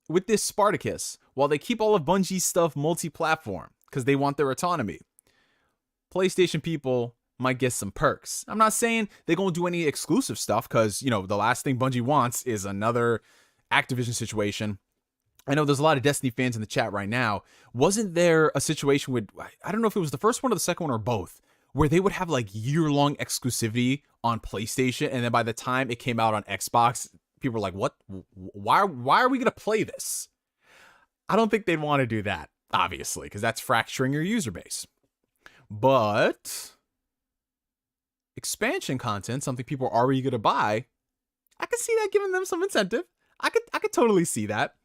with this Spartacus, while they keep all of Bungie's stuff multi-platform because they want their autonomy, PlayStation people might get some perks. I'm not saying they're going to do any exclusive stuff, because, you know, the last thing Bungie wants is another Activision situation. I know there's a lot of Destiny fans in the chat right now. Wasn't there a situation with, I don't know if it was the first one or the second one or both, where they would have like year-long exclusivity on PlayStation, and then by the time it came out on Xbox, people were like, what? Why are we going to play this? I don't think they'd want to do that, obviously, because that's fracturing your user base. But expansion content, something people are already going to buy, I could see that giving them some incentive. I could totally see that.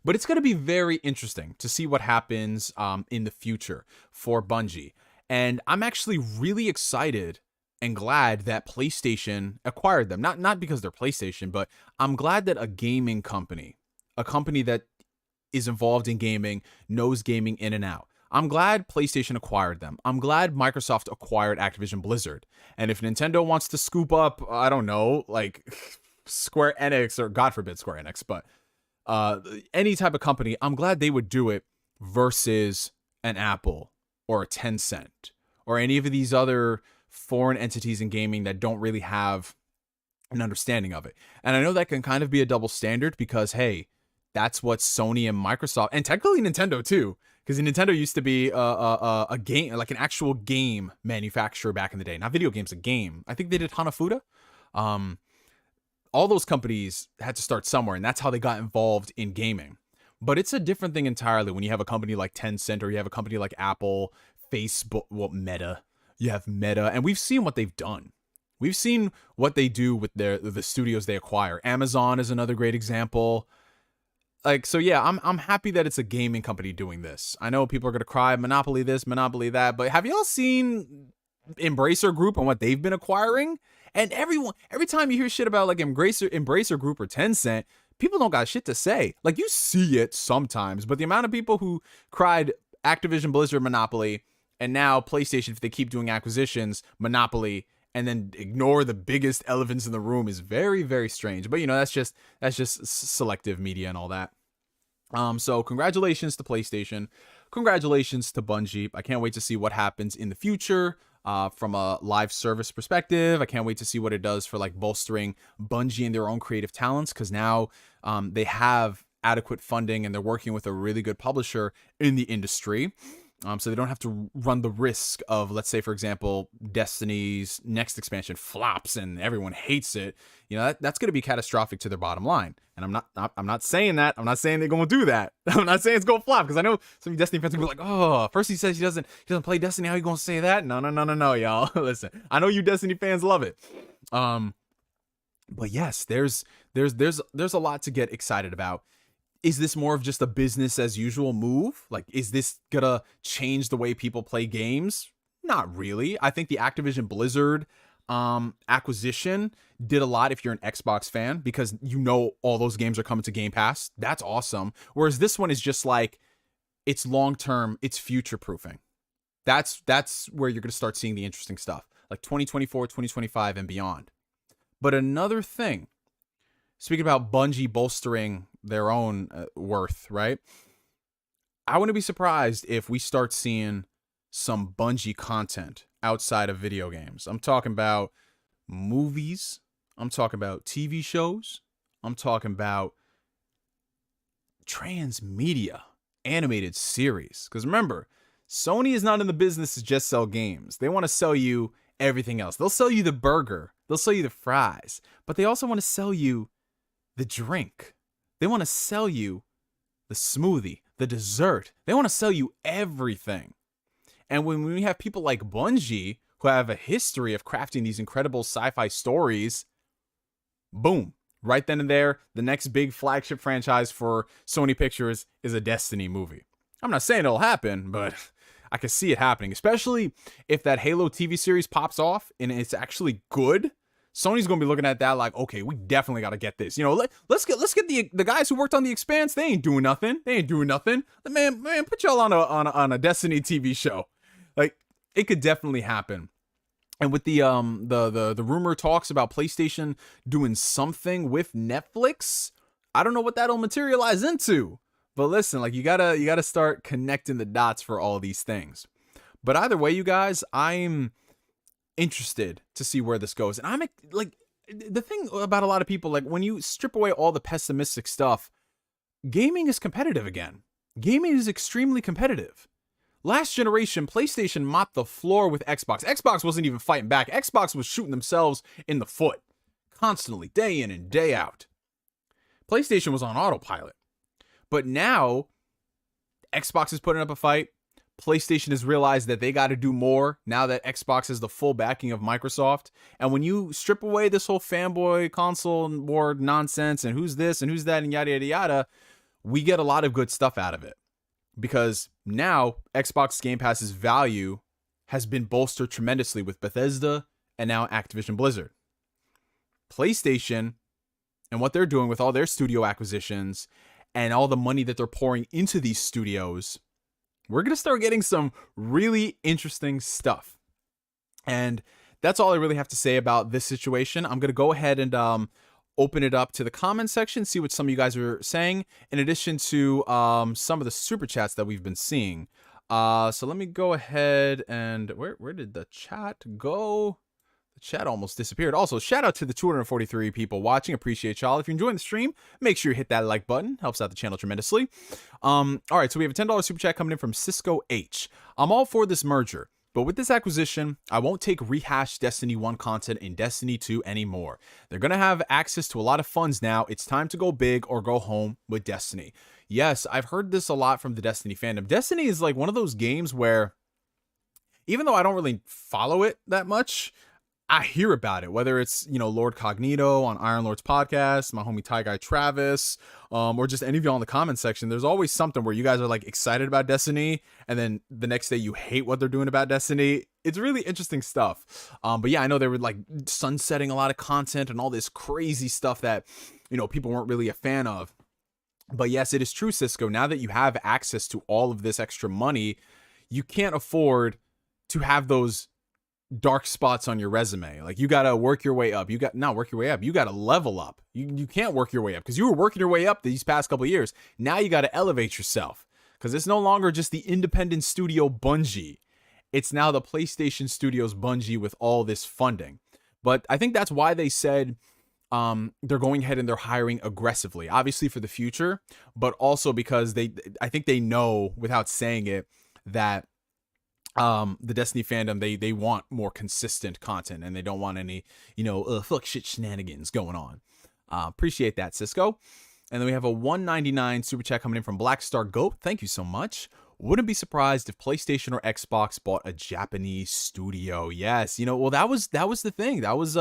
But it's going to be very interesting to see what happens in the future for Bungie. And I'm actually really excited and glad that PlayStation acquired them. Not because they're PlayStation, but I'm glad that a gaming company, a company that is involved in gaming, knows gaming in and out. I'm glad PlayStation acquired them. I'm glad Microsoft acquired Activision Blizzard. And if Nintendo wants to scoop up, I don't know, like Square Enix, or God forbid Square Enix, but any type of company, I'm glad they would do it versus an Apple or a Tencent or any of these other foreign entities in gaming that don't really have an understanding of it. And I know that can kind of be a double standard, because, hey, that's what Sony and Microsoft, and technically Nintendo too, because Nintendo used to be a game, like an actual game manufacturer back in the day. Not video games, a game. I think they did Hanafuda. All those companies had to start somewhere, and that's how they got involved in gaming. But it's a different thing entirely when you have a company like Tencent, or you have a company like Apple, Facebook, well, Meta. You have Meta, and we've seen what they've done. We've seen what they do with the studios they acquire. Amazon is another great example. Like, so yeah, I'm happy that it's a gaming company doing this. I know people are gonna cry, monopoly this, monopoly that, but have y'all seen Embracer Group and what they've been acquiring? And every time you hear shit about like Embracer Group or Tencent, people don't got shit to say. Like, you see it sometimes, but the amount of people who cried Activision Blizzard monopoly, and now PlayStation, if they keep doing acquisitions, monopoly, and then ignore the biggest elephants in the room, is very, very strange. But, you know, that's just selective media and all that. So congratulations to PlayStation. Congratulations to Bungie. I can't wait to see what happens in the future. From a live service perspective, I can't wait to see what it does for like bolstering Bungie and their own creative talents, because now they have adequate funding and they're working with a really good publisher in the industry. So they don't have to run the risk of, let's say, for example, Destiny's next expansion flops and everyone hates it. You know, that's going to be catastrophic to their bottom line. And I'm not saying that. I'm not saying they're going to do that. I'm not saying it's going to flop, because I know some Destiny fans will be like, oh, first he says he doesn't play Destiny. How are you going to say that? No, y'all. Listen, I know you Destiny fans love it. But yes, there's a lot to get excited about. Is this more of just a business as usual move? Like, is this gonna change the way people play games? Not really. I think the Activision Blizzard acquisition did a lot if you're an Xbox fan, because you know all those games are coming to Game Pass. That's awesome. Whereas this one is just like, it's long-term, it's future-proofing. That's where you're gonna start seeing the interesting stuff, like 2024, 2025, and beyond. But another thing, speaking about Bungie bolstering their own worth, right? I wouldn't be surprised if we start seeing some Bungie content outside of video games. I'm talking about movies. I'm talking about TV shows. I'm talking about transmedia, animated series. Because remember, Sony is not in the business to just sell games. They want to sell you everything else. They'll sell you the burger. They'll sell you the fries. But they also want to sell you the drink. They want to sell you the smoothie, the dessert. They want to sell you everything. And when we have people like Bungie, who have a history of crafting these incredible sci-fi stories, boom, Right then and there, the next big flagship franchise for Sony Pictures is a Destiny movie. I'm not saying it'll happen, but I can see it happening, especially if that Halo TV series pops off and it's actually good. Sony's gonna be looking at that like, okay, we definitely got to get this. You know, let's get the guys who worked on The Expanse. They ain't doing nothing. Man, put y'all on a Destiny TV show. Like, it could definitely happen. And with the rumor talks about PlayStation doing something with Netflix, I don't know what that'll materialize into. But listen, like, you gotta start connecting the dots for all these things. But either way, you guys, I'm interested to see where this goes. And I'm like, the thing about a lot of people, like, when you strip away all the pessimistic stuff, gaming is competitive again. Gaming is extremely competitive. Last generation, PlayStation mopped the floor with Xbox. Xbox wasn't even fighting back. Xbox was shooting themselves in the foot constantly, day in and day out. PlayStation was on autopilot. But now, Xbox is putting up a fight. PlayStation has realized that they got to do more now that Xbox has the full backing of Microsoft. And when you strip away this whole fanboy console war nonsense and who's this and who's that and yada, yada, yada, we get a lot of good stuff out of it. Because now Xbox Game Pass's value has been bolstered tremendously with Bethesda and now Activision Blizzard. PlayStation and what they're doing with all their studio acquisitions and all the money that they're pouring into these studios, we're going to start getting some really interesting stuff. And that's all I really have to say about this situation. I'm going to go ahead and open it up to the comment section, see what some of you guys are saying, in addition to some of the super chats that we've been seeing. So let me go ahead and where did the chat go? The chat almost disappeared. Also, shout out to the 243 people watching. Appreciate y'all. If you're enjoying the stream, make sure you hit that like button. Helps out the channel tremendously. All right, so we have a $10 super chat coming in from Cisco H. I'm all for this merger, but with this acquisition, I won't take rehashed Destiny 1 content in Destiny 2 anymore. They're going to have access to a lot of funds now. It's time to go big or go home with Destiny. Yes, I've heard this a lot from the Destiny fandom. Destiny is like one of those games where, even though I don't really follow it that much, I hear about it, whether it's, you know, Lord Cognito on Iron Lord's podcast, my homie Ty Guy Travis, or just any of y'all in the comment section. There's always something where you guys are like excited about Destiny, and then the next day you hate what they're doing about Destiny. It's really interesting stuff. But yeah, I know they were like sunsetting a lot of content and all this crazy stuff that, you know, people weren't really a fan of. But yes, it is true, Cisco. Now that you have access to all of this extra money, you can't afford to have those dark spots on your resume. Like, you gotta work your way up. You gotta level up. You can't work your way up because you were working your way up these past couple of years. Now you gotta elevate yourself because it's no longer just the independent studio Bungie. It's now the PlayStation Studios Bungie with all this funding. But I think that's why they said they're going ahead and they're hiring aggressively, obviously for the future, but also because I think they know without saying it that the Destiny fandom, they want more consistent content and they don't want any, you know, fuck shit shenanigans going on. Appreciate that, Cisco. And then we have a $1.99 super chat coming in from Blackstar Goat. Thank you so much. Wouldn't be surprised if PlayStation or Xbox bought a Japanese studio. Yes, you know, well, that was the thing. That was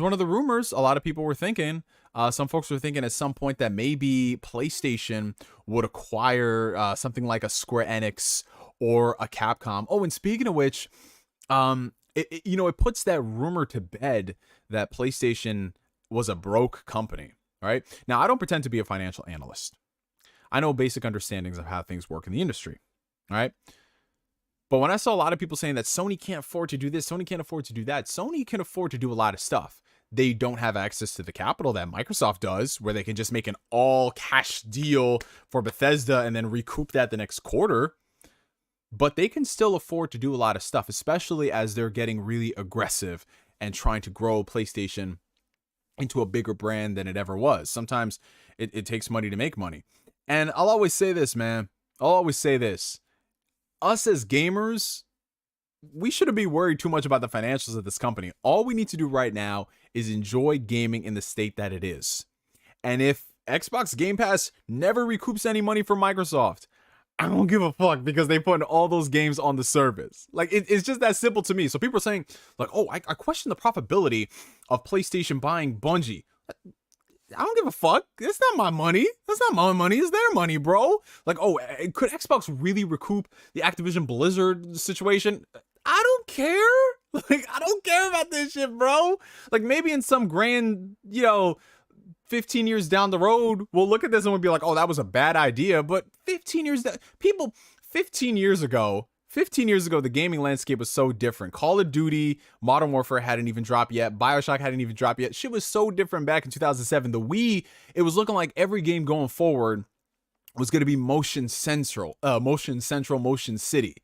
one of the rumors a lot of people were thinking. Some folks were thinking at some point that maybe PlayStation would acquire something like a Square Enix or a Capcom. Oh, and speaking of which, it puts that rumor to bed that PlayStation was a broke company. All right. Now, I don't pretend to be a financial analyst. I know basic understandings of how things work in the industry. All right. But when I saw a lot of people saying that Sony can't afford to do this, Sony can't afford to do that, Sony can afford to do a lot of stuff. They don't have access to the capital that Microsoft does, where they can just make an all cash deal for Bethesda and then recoup that the next quarter. But they can still afford to do a lot of stuff, especially as they're getting really aggressive and trying to grow PlayStation into a bigger brand than it ever was. Sometimes it takes money to make money. And I'll always say this, man. I'll always say this. Us as gamers, we shouldn't be worried too much about the financials of this company. All we need to do right now is enjoy gaming in the state that it is. And if Xbox Game Pass never recoups any money from Microsoft, I don't give a fuck because they put all those games on the service. Like, it's just that simple to me. So people are saying, like, oh, I question the profitability of PlayStation buying Bungie. I don't give a fuck. It's not my money. That's not my money. It's their money, bro. Like, oh, could Xbox really recoup the Activision Blizzard situation? I don't care. Like, I don't care about this shit, bro. Like, maybe in some grand, 15 years down the road, we'll look at this and we'll be like, oh, that was a bad idea. But 15 years, 15 years ago, the gaming landscape was so different. Call of Duty, Modern Warfare hadn't even dropped yet. BioShock hadn't even dropped yet. Shit was so different back in 2007. The Wii, it was looking like every game going forward was going to be Motion Central, Motion City.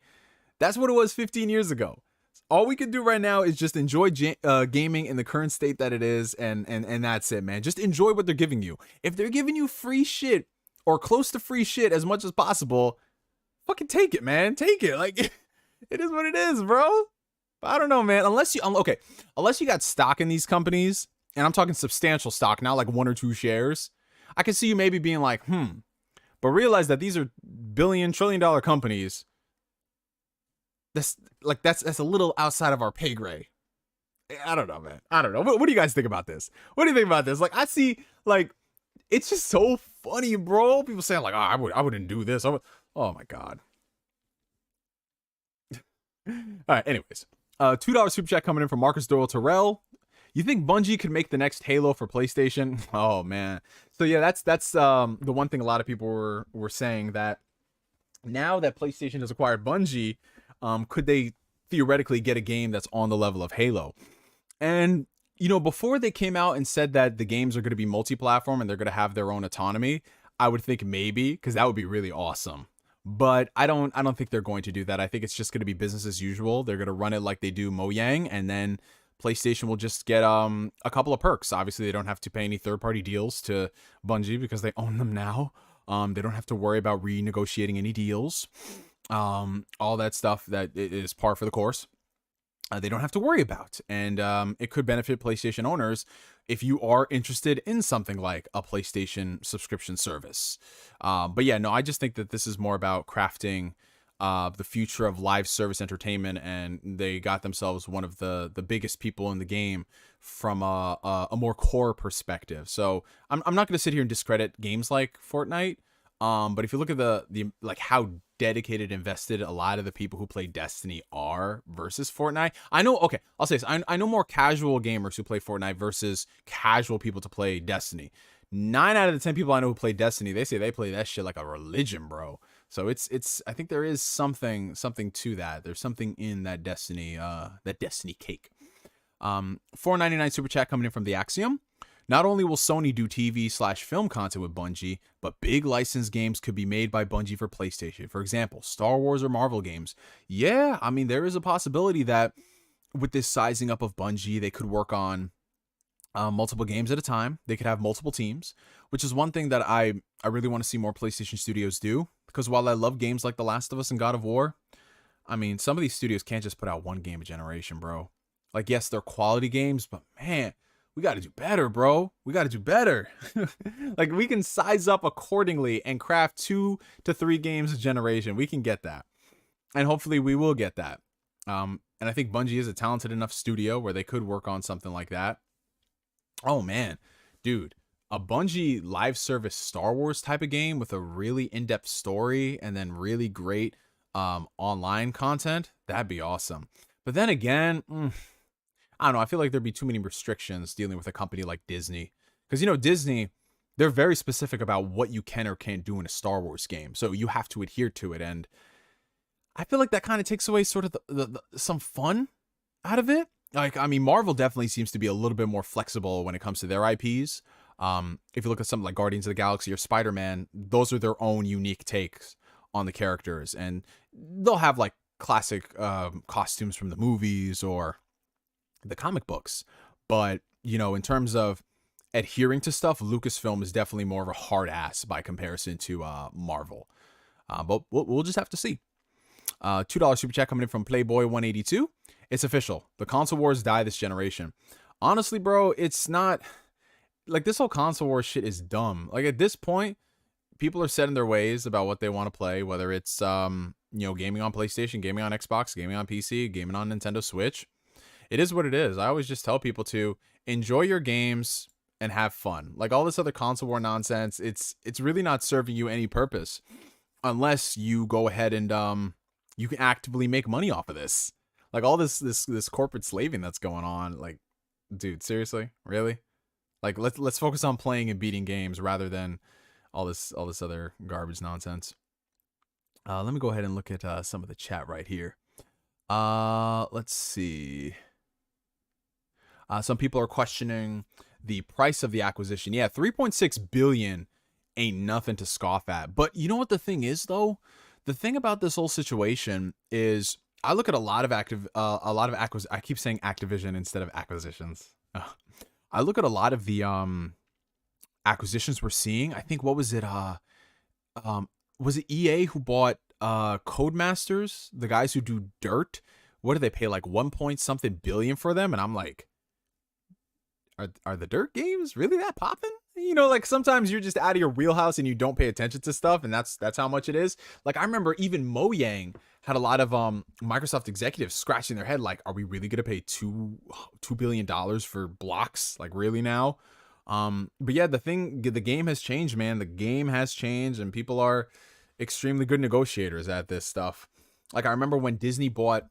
That's what it was 15 years ago. All we can do right now is just enjoy gaming in the current state that it is, and that's it, man. Just enjoy what they're giving you. If they're giving you free shit or close to free shit as much as possible, fucking take it, man. Take it. Like, it is what it is, bro. I don't know, man. Unless you got stock in these companies, and I'm talking substantial stock, not like 1 or 2 shares, I can see you maybe being like, but realize that these are billion, trillion-dollar companies. That's a little outside of our pay grade. I don't know, man. I don't know. What do you guys think about this? What do you think about this? Like, I see, like, it's just so funny, bro. People saying like, oh, I wouldn't do this. Oh my god. All right. Anyways, $2 super chat coming in from Marcus Doyle Terrell. You think Bungie could make the next Halo for PlayStation? Oh man. So yeah, that's the one thing a lot of people were saying, that now that PlayStation has acquired Bungie, could they theoretically get a game that's on the level of Halo? And, before they came out and said that the games are going to be multi-platform and they're going to have their own autonomy, I would think maybe, because that would be really awesome. But I don't think they're going to do that. I think it's just going to be business as usual. They're going to run it like they do Mojang, and then PlayStation will just get a couple of perks. Obviously, they don't have to pay any third-party deals to Bungie because they own them now. They don't have to worry about renegotiating any deals. All that stuff that is par for the course. They don't have to worry about. And it could benefit PlayStation owners if you are interested in something like a PlayStation subscription service. But yeah, no, I just think that this is more about crafting the future of live service entertainment, and they got themselves one of the biggest people in the game from a more core perspective. So I'm not going to sit here and discredit games like Fortnite. But if you look at the like how dedicated, invested a lot of the people who play Destiny are versus Fortnite. I know, okay, I'll say this. I know more casual gamers who play Fortnite versus casual people to play Destiny. 9 out of the 10 people I know who play Destiny, they say they play that shit like a religion, bro. So it's I think there is something to that. There's something in that Destiny cake. $4.99 super chat coming in from the Axiom. Not only will Sony do TV/film content with Bungie, but big licensed games could be made by Bungie for PlayStation. For example, Star Wars or Marvel games. Yeah, I mean, there is a possibility that with this sizing up of Bungie, they could work on multiple games at a time. They could have multiple teams, which is one thing that I really want to see more PlayStation studios do. Because while I love games like The Last of Us and God of War, I mean, some of these studios can't just put out one game a generation, bro. Like, yes, they're quality games, but man, we got to do better, bro. We got to do better. Like, we can size up accordingly and craft 2 to 3 games a generation. We can get that. And hopefully we will get that. And I think Bungie is a talented enough studio where they could work on something like that. Oh, man. Dude, a Bungie live service Star Wars type of game with a really in-depth story and then really great online content, that'd be awesome. But then again, I don't know. I feel like there'd be too many restrictions dealing with a company like Disney. Because, Disney, they're very specific about what you can or can't do in a Star Wars game. So you have to adhere to it. And I feel like that kind of takes away sort of some fun out of it. Like, I mean, Marvel definitely seems to be a little bit more flexible when it comes to their IPs. If you look at something like Guardians of the Galaxy or Spider-Man, those are their own unique takes on the characters. And they'll have, like, classic costumes from the movies or the comic books. But, in terms of adhering to stuff, Lucasfilm is definitely more of a hard ass by comparison to Marvel. But we'll just have to see. $2 super chat coming in from Playboy182. It's official. The console wars die this generation. Honestly, bro, it's not like this whole console war shit is dumb. Like, at this point, people are set in their ways about what they want to play, whether it's gaming on PlayStation, gaming on Xbox, gaming on PC, gaming on Nintendo Switch. It is what it is. I always just tell people to enjoy your games and have fun. Like all this other console war nonsense, it's really not serving you any purpose unless you go ahead and you can actively make money off of this. Like all this corporate slaving that's going on. Like, dude, seriously, really? Like let's focus on playing and beating games rather than all this other garbage nonsense. Let me go ahead and look at some of the chat right here. Let's see. Some people are questioning the price of the acquisition. Yeah, 3.6 billion ain't nothing to scoff at. But you know what the thing is though? The thing about this whole situation is I look at a lot of I keep saying Activision instead of acquisitions. I look at a lot of the acquisitions we're seeing. I think what was it EA who bought Codemasters, the guys who do Dirt? What do they pay, like 1 point something billion for them? And I'm like, are the Dirt games really that popping? You know, like sometimes you're just out of your wheelhouse and you don't pay attention to stuff, and that's how much it is. Like I remember even Mojang had a lot of Microsoft executives scratching their head like, are we really gonna pay $2 billion for blocks? Like really now? But yeah, the game has changed, man. The game has changed, and people are extremely good negotiators at this stuff. Like I remember when Disney bought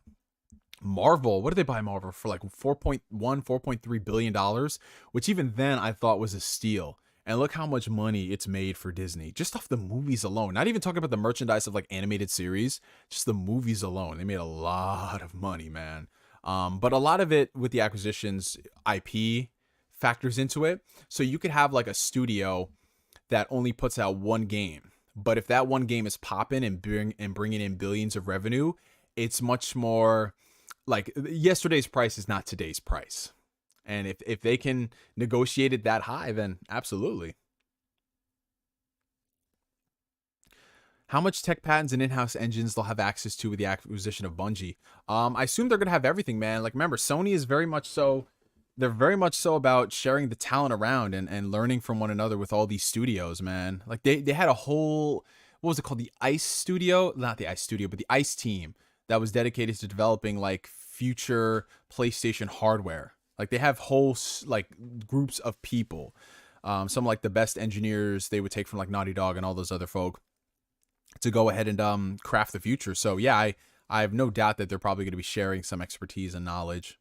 Marvel. What did they buy Marvel for? Like 4.3 billion dollars, which even then I thought was a steal. And look how much money it's made for Disney just off the movies alone. Not even talking about the merchandise of like animated series, just the movies alone. They made a lot of money, man. But a lot of it with the acquisitions, IP factors into it. So you could have like a studio that only puts out one game, but if that one game is popping and bringing in billions of revenue, it's much more like yesterday's price is not today's price. And if they can negotiate it that high, then absolutely. How much tech patents and in-house engines they'll have access to with the acquisition of Bungie? I assume they're gonna have everything, man. Like remember, Sony is very much so. They're very much so about sharing the talent around and learning from one another with all these studios, man. Like they had a whole, what was it called? The ICE studio, not the ICE studio, but the ICE team that was dedicated to developing like future PlayStation hardware. Like they have whole like groups of people. Some like the best engineers they would take from like Naughty Dog and all those other folk to go ahead and craft the future. So yeah, I have no doubt that they're probably going to be sharing some expertise and knowledge.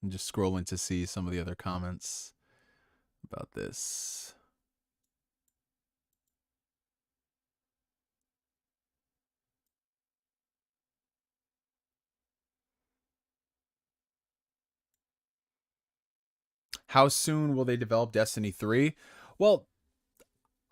I'm just scrolling to see some of the other comments about this. How soon will they develop Destiny 3? Well,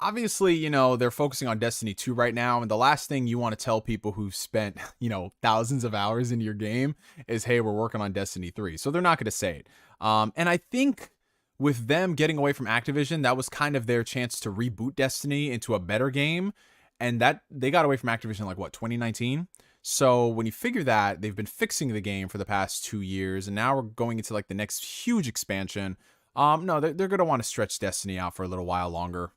obviously, you know, they're focusing on Destiny 2 right now. And the last thing you want to tell people who've spent, you know, thousands of hours in your game is, hey, we're working on Destiny 3. So they're not going to say it. And I think with them getting away from Activision, that was kind of their chance to reboot Destiny into a better game. And that they got away from Activision like what, 2019? So when you figure that, they've been fixing the game for the past 2 years, and now we're going into like the next huge expansion. No, they're going to want to stretch Destiny out for a little while longer.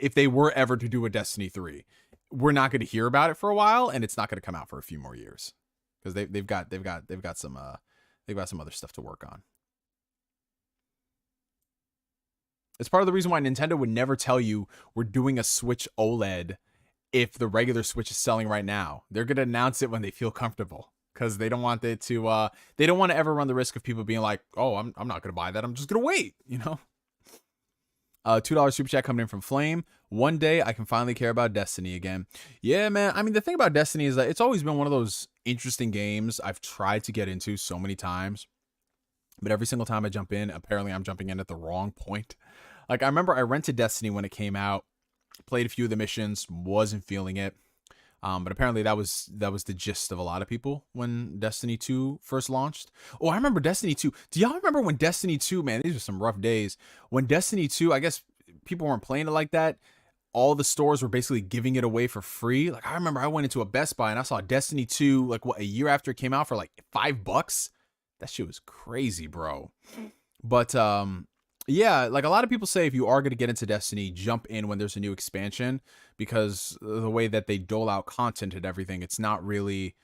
If they were ever to do a Destiny 3, we're not going to hear about it for a while, and it's not going to come out for a few more years because they've got some other stuff to work on. It's part of the reason why Nintendo would never tell you we're doing a Switch OLED if the regular Switch is selling right now. They're going to announce it when they feel comfortable because they don't want it to, they don't want to ever run the risk of people being like, oh, I'm not going to buy that. I'm just going to wait, you know? $2 super chat coming in from Flame. One day I can finally care about Destiny again. Yeah, man. I mean, the thing about Destiny is that it's always been one of those interesting games I've tried to get into so many times. But every single time I jump in, apparently I'm jumping in at the wrong point. Like, I remember I rented Destiny when it came out, played a few of the missions, wasn't feeling it. But apparently that was the gist of a lot of people when Destiny 2 first launched. Oh, I remember Destiny 2. Do y'all remember when Destiny 2, man, these were some rough days. When Destiny 2, I guess people weren't playing it like that. all the stores were basically giving it away for free. Like, I remember I went into a Best Buy and I saw Destiny 2, like, what, a year after it came out for like $5. That shit was crazy, bro. But, yeah, like a lot of people say if you are going to get into Destiny, jump in when there's a new expansion, because the way that they dole out content and everything, it's not really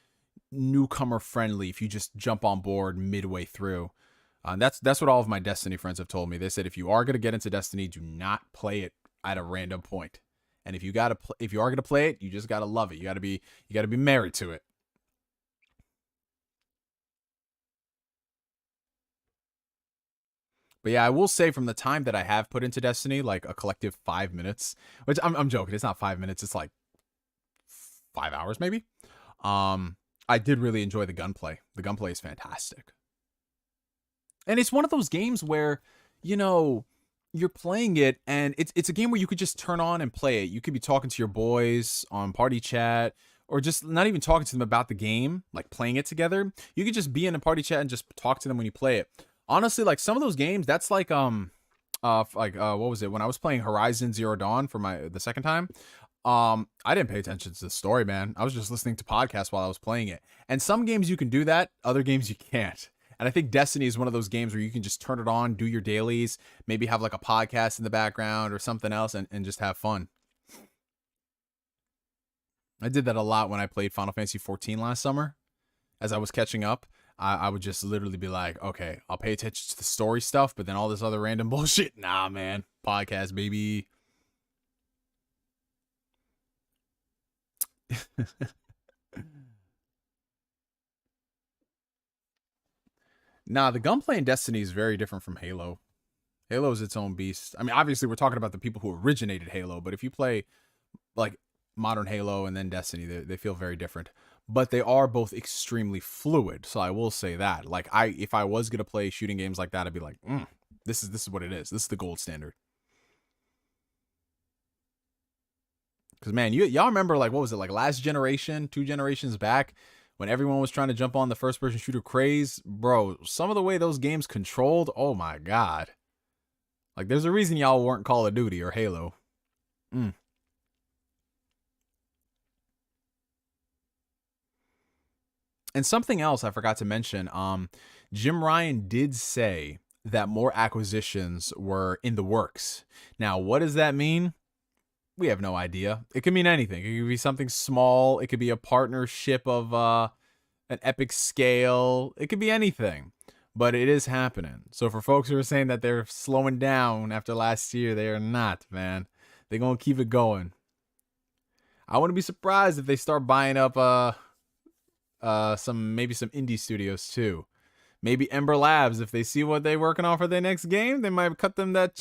newcomer friendly if you just jump on board midway through. That's what all of my Destiny friends have told me. They said if you are going to get into Destiny, do not play it at a random point. And if you are going to play it, you just got to love it. You got to be married to it. But yeah, I will say from the time that I have put into Destiny, like a collective 5 minutes, which I'm joking. It's not 5 minutes. It's like 5 hours maybe. I did really enjoy the gunplay. The gunplay is fantastic. And it's one of those games where, you know, you're playing it and it's a game where you could just turn on and play it. You could be talking to your boys on party chat, or just not even talking to them about the game, like playing it together. You could just be in a party chat and just talk to them when you play it. Honestly, like some of those games, that's like what was it? When I was playing Horizon Zero Dawn for the second time, I didn't pay attention to the story, man. I was just listening to podcasts while I was playing it. And some games you can do that, other games you can't. And I think Destiny is one of those games where you can just turn it on, do your dailies, maybe have like a podcast in the background or something else, and just have fun. I did that a lot when I played Final Fantasy 14 last summer. As I was catching up, I would just literally be like, okay, I'll pay attention to the story stuff, but then all this other random bullshit, nah, man. Podcast, baby. Nah, the gunplay in Destiny is very different from Halo. Halo is its own beast. I mean, obviously, we're talking about the people who originated Halo, but if you play like modern Halo and then Destiny, they feel very different. But they are both extremely fluid, so I will say that. Like, if I was gonna play shooting games like that, I'd be like, this is what it is. This is the gold standard. Because man, y'all remember, like, what was it, like last generation, 2 generations back, when everyone was trying to jump on the first-person shooter craze? Bro, some of the way those games controlled, oh my god. Like, there's a reason y'all weren't Call of Duty or Halo. And something else I forgot to mention, Jim Ryan did say that more acquisitions were in the works. Now, what does that mean? We have no idea. It could mean anything. It could be something small. It could be a partnership of an epic scale. It could be anything. But it is happening. So for folks who are saying that they're slowing down after last year, they are not, man. They're going to keep it going. I wouldn't be surprised if they start buying up some indie studios too. Maybe Ember Labs, if they see what they're working on for their next game, they might cut them that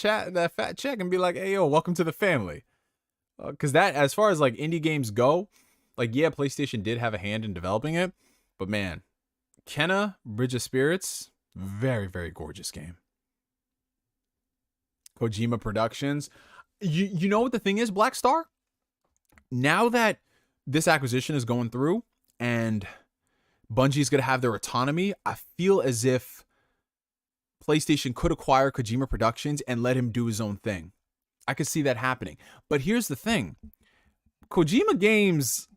fat check and be like, hey, yo, welcome to the family. Because that, as far as like indie games go, like, yeah, PlayStation did have a hand in developing it, but man, Kena, Bridge of Spirits, very, very gorgeous game. Kojima Productions. You know what the thing is, Black Star? Now that this acquisition is going through and Bungie's going to have their autonomy, I feel as if PlayStation could acquire Kojima Productions and let him do his own thing. I could see that happening. But here's the thing. Kojima games,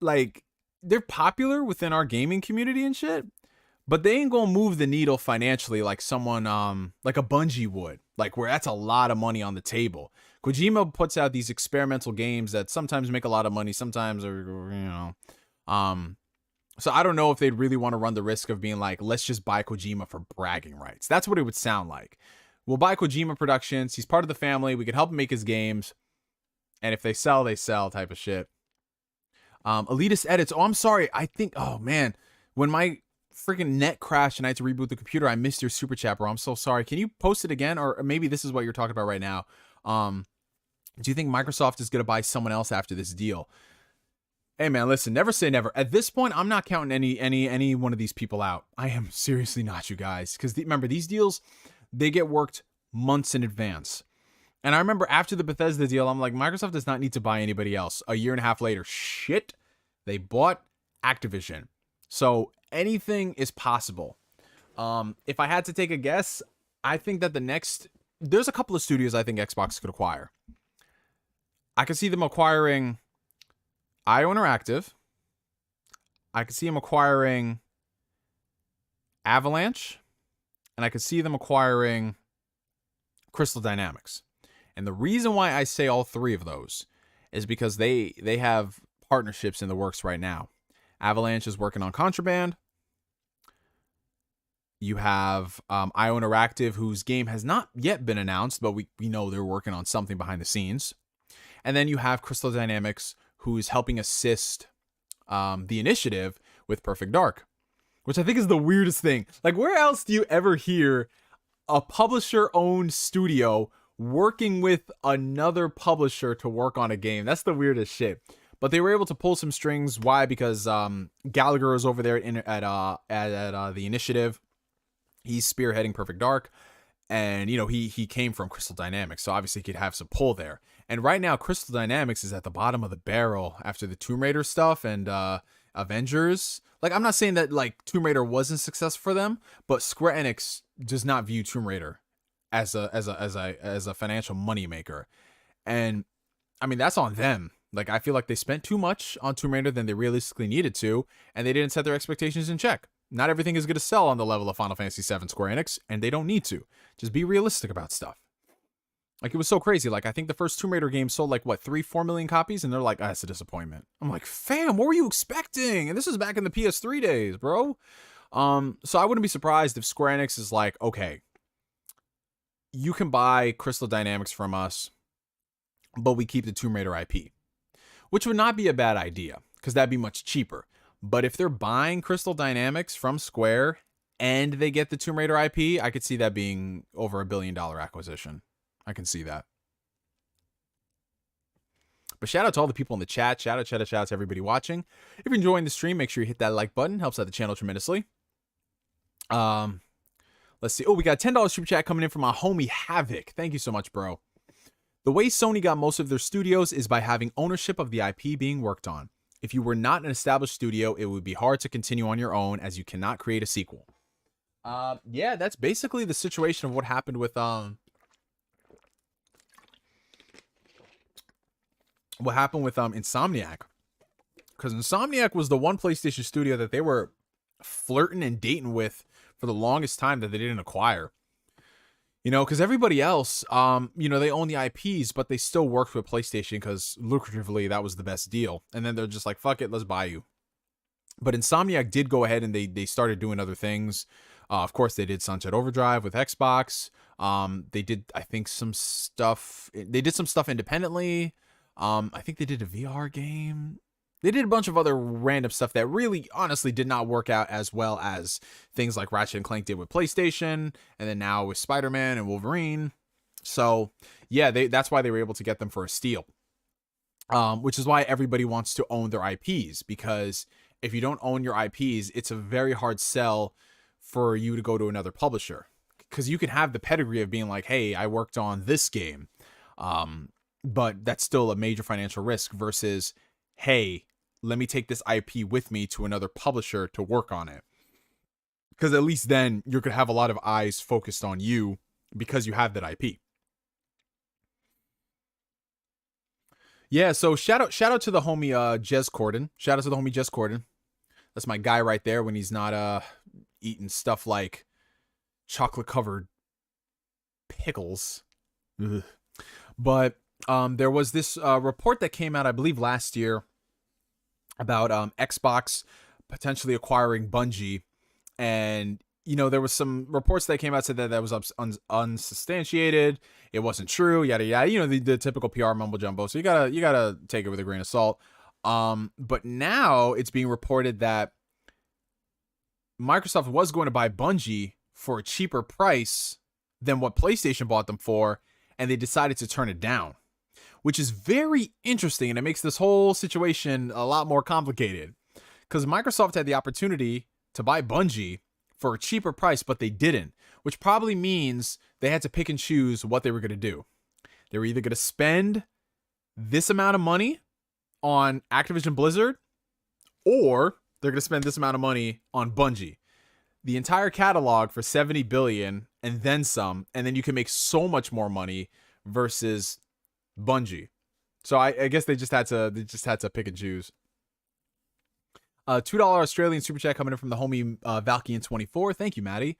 like, they're popular within our gaming community and shit, but they ain't gonna move the needle financially like someone, like a Bungie would. Like, where that's a lot of money on the table. Kojima puts out these experimental games that sometimes make a lot of money, sometimes are, you know. So I don't know if they'd really want to run the risk of being like, let's just buy Kojima for bragging rights. That's what it would sound like. We'll buy Kojima Productions. He's part of the family. We can help him make his games. And if they sell, they sell type of shit. Elitist Edits. Oh, I'm sorry. I think, oh man, when my freaking net crashed and I had to reboot the computer, I missed your super chat, bro. I'm so sorry. Can you post it again? Or maybe this is what you're talking about right now. Do you think Microsoft is going to buy someone else after this deal? Hey man, listen, never say never. At this point, I'm not counting any one of these people out. I am seriously not, you guys. Because remember, these deals, they get worked months in advance. And I remember after the Bethesda deal, I'm like, Microsoft does not need to buy anybody else. A year and a half later, shit, they bought Activision. So anything is possible. If I had to take a guess, I think that there's a couple of studios I think Xbox could acquire. I could see them acquiring IO Interactive. I could see them acquiring Avalanche. And I could see them acquiring Crystal Dynamics. And the reason why I say all three of those is because they have partnerships in the works right now. Avalanche is working on Contraband. You have IO Interactive, whose game has not yet been announced, but we know they're working on something behind the scenes. And then you have Crystal Dynamics, who is helping assist the initiative with Perfect Dark, which I think is the weirdest thing. Like, where else do you ever hear a publisher-owned studio working with another publisher to work on a game? That's the weirdest shit. But they were able to pull some strings. Why? Because Gallagher is over there at the initiative. He's spearheading Perfect Dark, and he came from Crystal Dynamics, so obviously he could have some pull there. And right now, Crystal Dynamics is at the bottom of the barrel after the Tomb Raider stuff and Avengers. Like, I'm not saying that like Tomb Raider wasn't successful for them, but Square Enix does not view Tomb Raider as a financial moneymaker. And I mean, that's on them. Like, I feel like they spent too much on Tomb Raider than they realistically needed to, and they didn't set their expectations in check. Not everything is going to sell on the level of Final Fantasy VII Square Enix, and they don't need to. Just be realistic about stuff. Like, it was so crazy. Like, I think the first Tomb Raider game sold like, 3-4 million copies, and they're like, it's a disappointment. I'm like, fam, what were you expecting? And this is back in the PS3 days, bro. So I wouldn't be surprised if Square Enix is like, okay, you can buy Crystal Dynamics from us, but we keep the Tomb Raider IP. Which would not be a bad idea, because that'd be much cheaper. But if they're buying Crystal Dynamics from Square and they get the Tomb Raider IP, I could see that being over $1 billion acquisition. I can see that. But shout out to all the people in the chat. Shout out to everybody watching. If you're enjoying the stream, make sure you hit that like button. Helps out the channel tremendously. Let's see. Oh, we got a $10 super chat coming in from my homie Havoc. Thank you so much, bro. The way Sony got most of their studios is by having ownership of the IP being worked on. If you were not an established studio, it would be hard to continue on your own, as you cannot create a sequel. Yeah, that's basically the situation of what happened with Insomniac. Because Insomniac was the one PlayStation studio that they were flirting and dating with for the longest time that they didn't acquire. Because everybody else, they own the IPs, but they still worked with PlayStation because lucratively that was the best deal. And then they're just like, fuck it, let's buy you. But Insomniac did go ahead and they started doing other things. Of course, they did Sunset Overdrive with Xbox. They did, I think, some stuff. They did some stuff independently. I think they did a VR game. They did a bunch of other random stuff that really, honestly, did not work out as well as things like Ratchet & Clank did with PlayStation, and then now with Spider-Man and Wolverine. So, yeah, that's why they were able to get them for a steal. Which is why everybody wants to own their IPs, because if you don't own your IPs, it's a very hard sell for you to go to another publisher. Because you can have the pedigree of being like, hey, I worked on this game. But that's still a major financial risk versus, hey, let me take this IP with me to another publisher to work on it. Because at least then you're going to have a lot of eyes focused on you because you have that IP. Yeah, so shout out to the homie Jez Corden. Shout out to the homie Jez Corden. That's my guy right there when he's not eating stuff like chocolate-covered pickles. Ugh. But there was this report that came out, I believe, last year about Xbox potentially acquiring Bungie. And, there was some reports that came out said that was unsubstantiated. It wasn't true, yada, yada. The typical PR mumbo jumbo. So you gotta take it with a grain of salt. But now it's being reported that Microsoft was going to buy Bungie for a cheaper price than what PlayStation bought them for, and they decided to turn it down, which is very interesting, and it makes this whole situation a lot more complicated, because Microsoft had the opportunity to buy Bungie for a cheaper price, but they didn't, which probably means they had to pick and choose what they were going to do. They were either going to spend this amount of money on Activision Blizzard, or they're going to spend this amount of money on Bungie. The entire catalog for $70 billion and then some, and then you can make so much more money versus Bungie. So I guess they just had to pick and choose. $2 Australian super chat coming in from the homie Valkian24. Thank you, Maddie.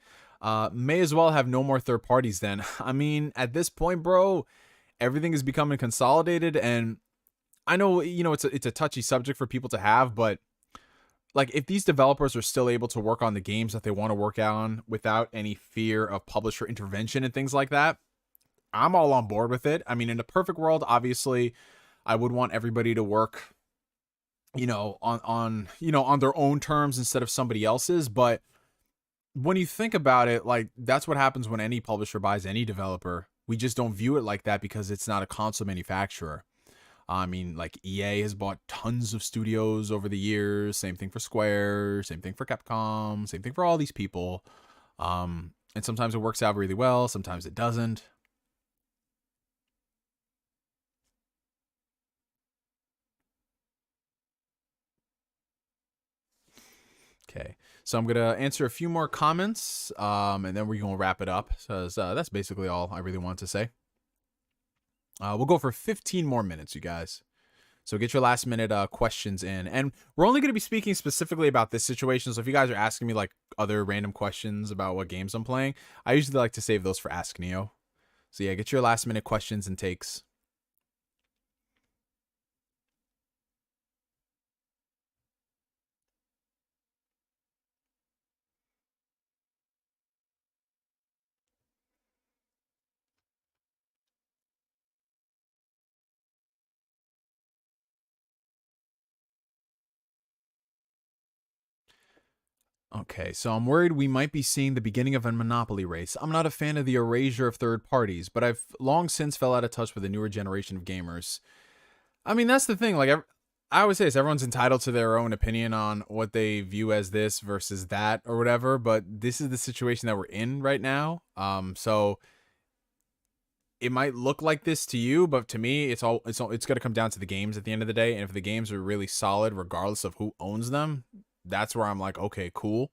May as well have no more third parties then. I mean, at this point, bro, everything is becoming consolidated, and I know, you know, it's a touchy subject for people to have, but like, if these developers are still able to work on the games that they want to work on without any fear of publisher intervention and things like that, I'm all on board with it. I mean, in a perfect world, obviously, I would want everybody to work, you know, on their own terms instead of somebody else's. But when you think about it, like, that's what happens when any publisher buys any developer. We just don't view it like that because it's not a console manufacturer. I mean, like, EA has bought tons of studios over the years. Same thing for Square, same thing for Capcom, same thing for all these people. And sometimes it works out really well, sometimes it doesn't. Okay, so I'm gonna answer a few more comments, and then we're gonna wrap it up. So that's basically all I really want to say. We'll go for 15 more minutes, you guys. So get your last minute questions in, and we're only gonna be speaking specifically about this situation. So if you guys are asking me like other random questions about what games I'm playing, I usually like to save those for Ask Neo. So yeah, get your last minute questions and takes. Okay, so I'm worried we might be seeing the beginning of a monopoly race. I'm not a fan of the erasure of third parties, but I've long since fell out of touch with the newer generation of gamers. I mean, that's the thing. Like, I always say this, everyone's entitled to their own opinion on what they view as this versus that or whatever, but this is the situation that we're in right now. So it might look like this to you, but to me, it's going to come down to the games at the end of the day. And if the games are really solid, regardless of who owns them, that's where I'm like, okay, cool.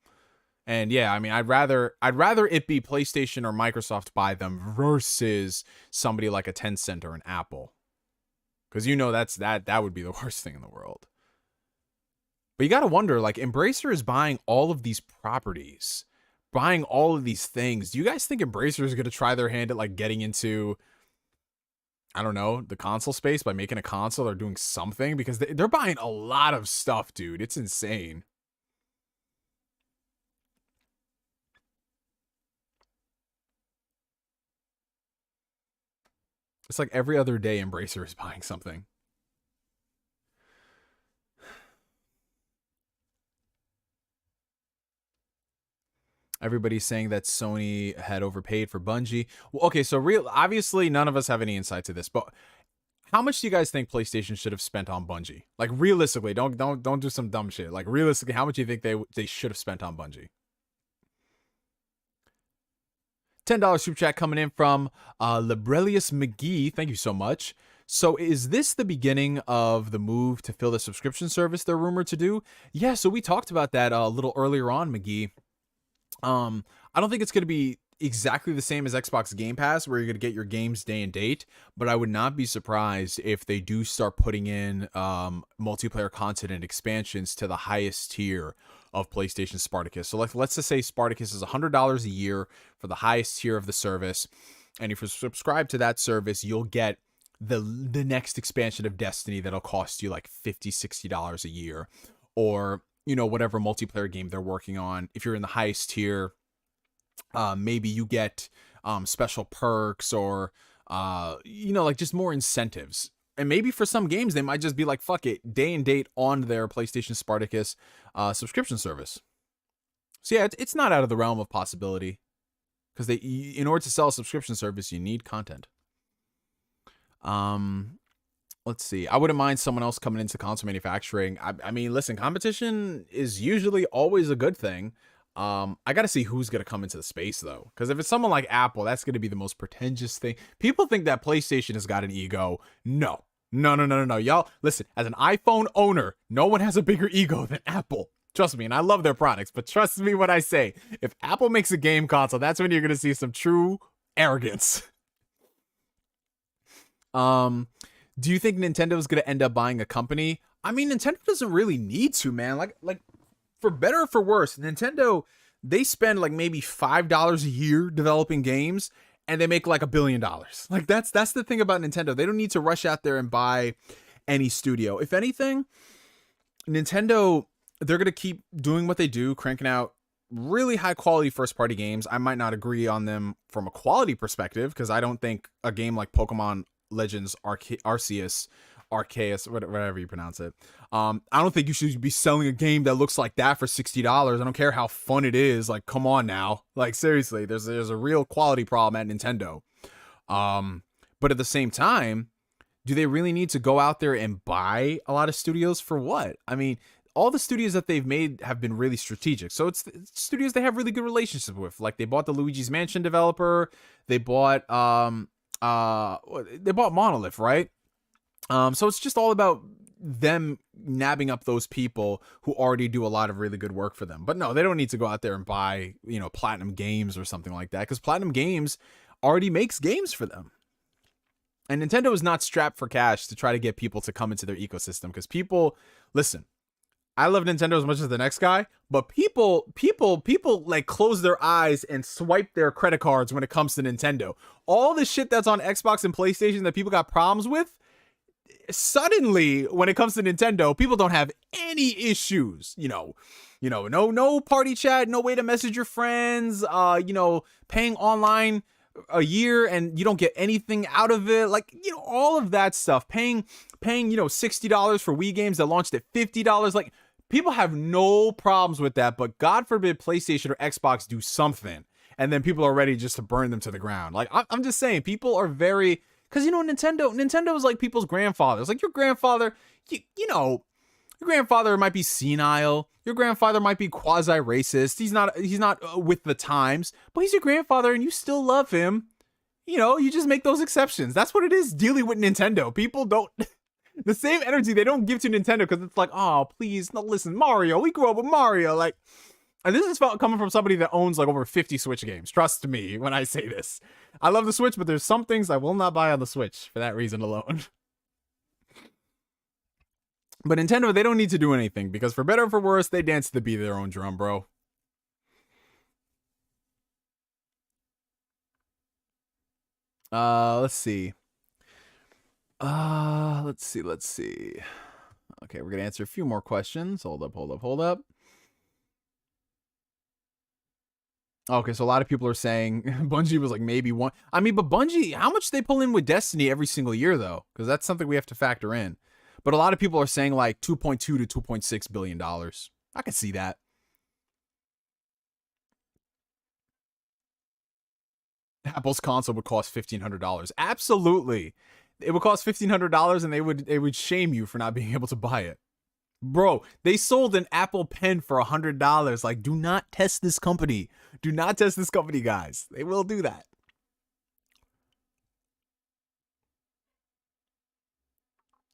And yeah, I mean, I'd rather it be PlayStation or Microsoft buy them versus somebody like a Tencent or an Apple. Because you know that would be the worst thing in the world. But you got to wonder, like, Embracer is buying all of these properties, buying all of these things. Do you guys think Embracer is going to try their hand at, like, getting into, I don't know, the console space by making a console or doing something? Because they're buying a lot of stuff, dude. It's insane. It's like every other day Embracer is buying something. Everybody's saying that Sony had overpaid for Bungie. Well, okay, so obviously none of us have any insight to this, but how much do you guys think PlayStation should have spent on Bungie? Like, realistically, don't do some dumb shit. Like, realistically, how much do you think they should have spent on Bungie? $10 super chat coming in from Librelius McGee. Thank you so much. So is this the beginning of the move to fill the subscription service they're rumored to do? Yeah, so we talked about that a little earlier on, McGee. I don't think it's going to be exactly the same as Xbox Game Pass, where you're going to get your games day and date, but I would not be surprised if they do start putting in multiplayer content and expansions to the highest tier of PlayStation Spartacus. So like, let's just say Spartacus is $100 a year for the highest tier of the service, and if you subscribe to that service, you'll get the next expansion of Destiny that'll cost you like $50-$60 a year, or you know, whatever multiplayer game they're working on. If you're in the highest tier, maybe you get special perks or you know, like just more incentives. And maybe for some games they might just be like, fuck it, day and date on their PlayStation Spartacus subscription service. So yeah, it's not out of the realm of possibility, because in order to sell a subscription service, you need content. Let's see. I wouldn't mind someone else coming into console manufacturing. I mean, listen, competition is usually always a good thing. I got to see who's going to come into the space, though. Because if it's someone like Apple, that's going to be the most pretentious thing. People think that PlayStation has got an ego. No. Y'all, listen, as an iPhone owner, no one has a bigger ego than Apple. Trust me, and I love their products, but trust me when I say, if Apple makes a game console, that's when you're going to see some true arrogance. Do you think Nintendo's going to end up buying a company? I mean, Nintendo doesn't really need to, man. Like for better or for worse, Nintendo, they spend like maybe $5 a year developing games and they make like $1 billion. Like that's the thing about Nintendo. They don't need to rush out there and buy any studio. If anything, Nintendo, they're going to keep doing what they do, cranking out really high quality first party games. I might not agree on them from a quality perspective because I don't think a game like Pokemon Legends Arceus, whatever you pronounce it. I don't think you should be selling a game that looks like that for $60. I don't care how fun it is. Like, come on now. Like, seriously, there's a real quality problem at Nintendo. But at the same time, do they really need to go out there and buy a lot of studios for what? I mean, all the studios that they've made have been really strategic. So it's studios they have really good relationships with. Like they bought the Luigi's Mansion developer. They bought Monolith, right? So it's just all about them nabbing up those people who already do a lot of really good work for them. But no, they don't need to go out there and buy, Platinum Games or something like that, because Platinum Games already makes games for them. And Nintendo is not strapped for cash to try to get people to come into their ecosystem, because people, listen, I love Nintendo as much as the next guy, but people like close their eyes and swipe their credit cards when it comes to Nintendo. All the shit that's on Xbox and PlayStation that people got problems with, suddenly when it comes to Nintendo, people don't have any issues. No party chat, no way to message your friends, paying online a year and you don't get anything out of it. Like, all of that stuff, paying, $60 for Wii games that launched at $50. Like, people have no problems with that, but God forbid PlayStation or Xbox do something and then people are ready just to burn them to the ground. Like, I'm just saying, people are very, because Nintendo is like people's grandfathers. Like, your grandfather, your grandfather might be senile. Your grandfather might be quasi-racist. He's not with the times, but he's your grandfather and you still love him. You just make those exceptions. That's what it is dealing with Nintendo. People don't, the same energy they don't give to Nintendo because it's like, oh, please, no, listen, Mario. We grew up with Mario. Like, and this is coming from somebody that owns like over 50 Switch games. Trust me when I say this. I love the Switch, but there's some things I will not buy on the Switch for that reason alone. But Nintendo, they don't need to do anything because for better or for worse, they dance to the beat of their own drum, bro. Let's see. Let's see. Okay, we're gonna answer a few more questions. Hold up. Okay, so a lot of people are saying Bungie was like maybe one. I mean, but Bungie, how much they pull in with Destiny every single year though? Because that's something we have to factor in. But a lot of people are saying like $2.2 to $2.6 billion. I can see that. Apple's console would cost $1,500. Absolutely. It would cost $1,500 and they would shame you for not being able to buy it. Bro, they sold an Apple Pen for $100. Like, do not test this company. Do not test this company, guys. They will do that.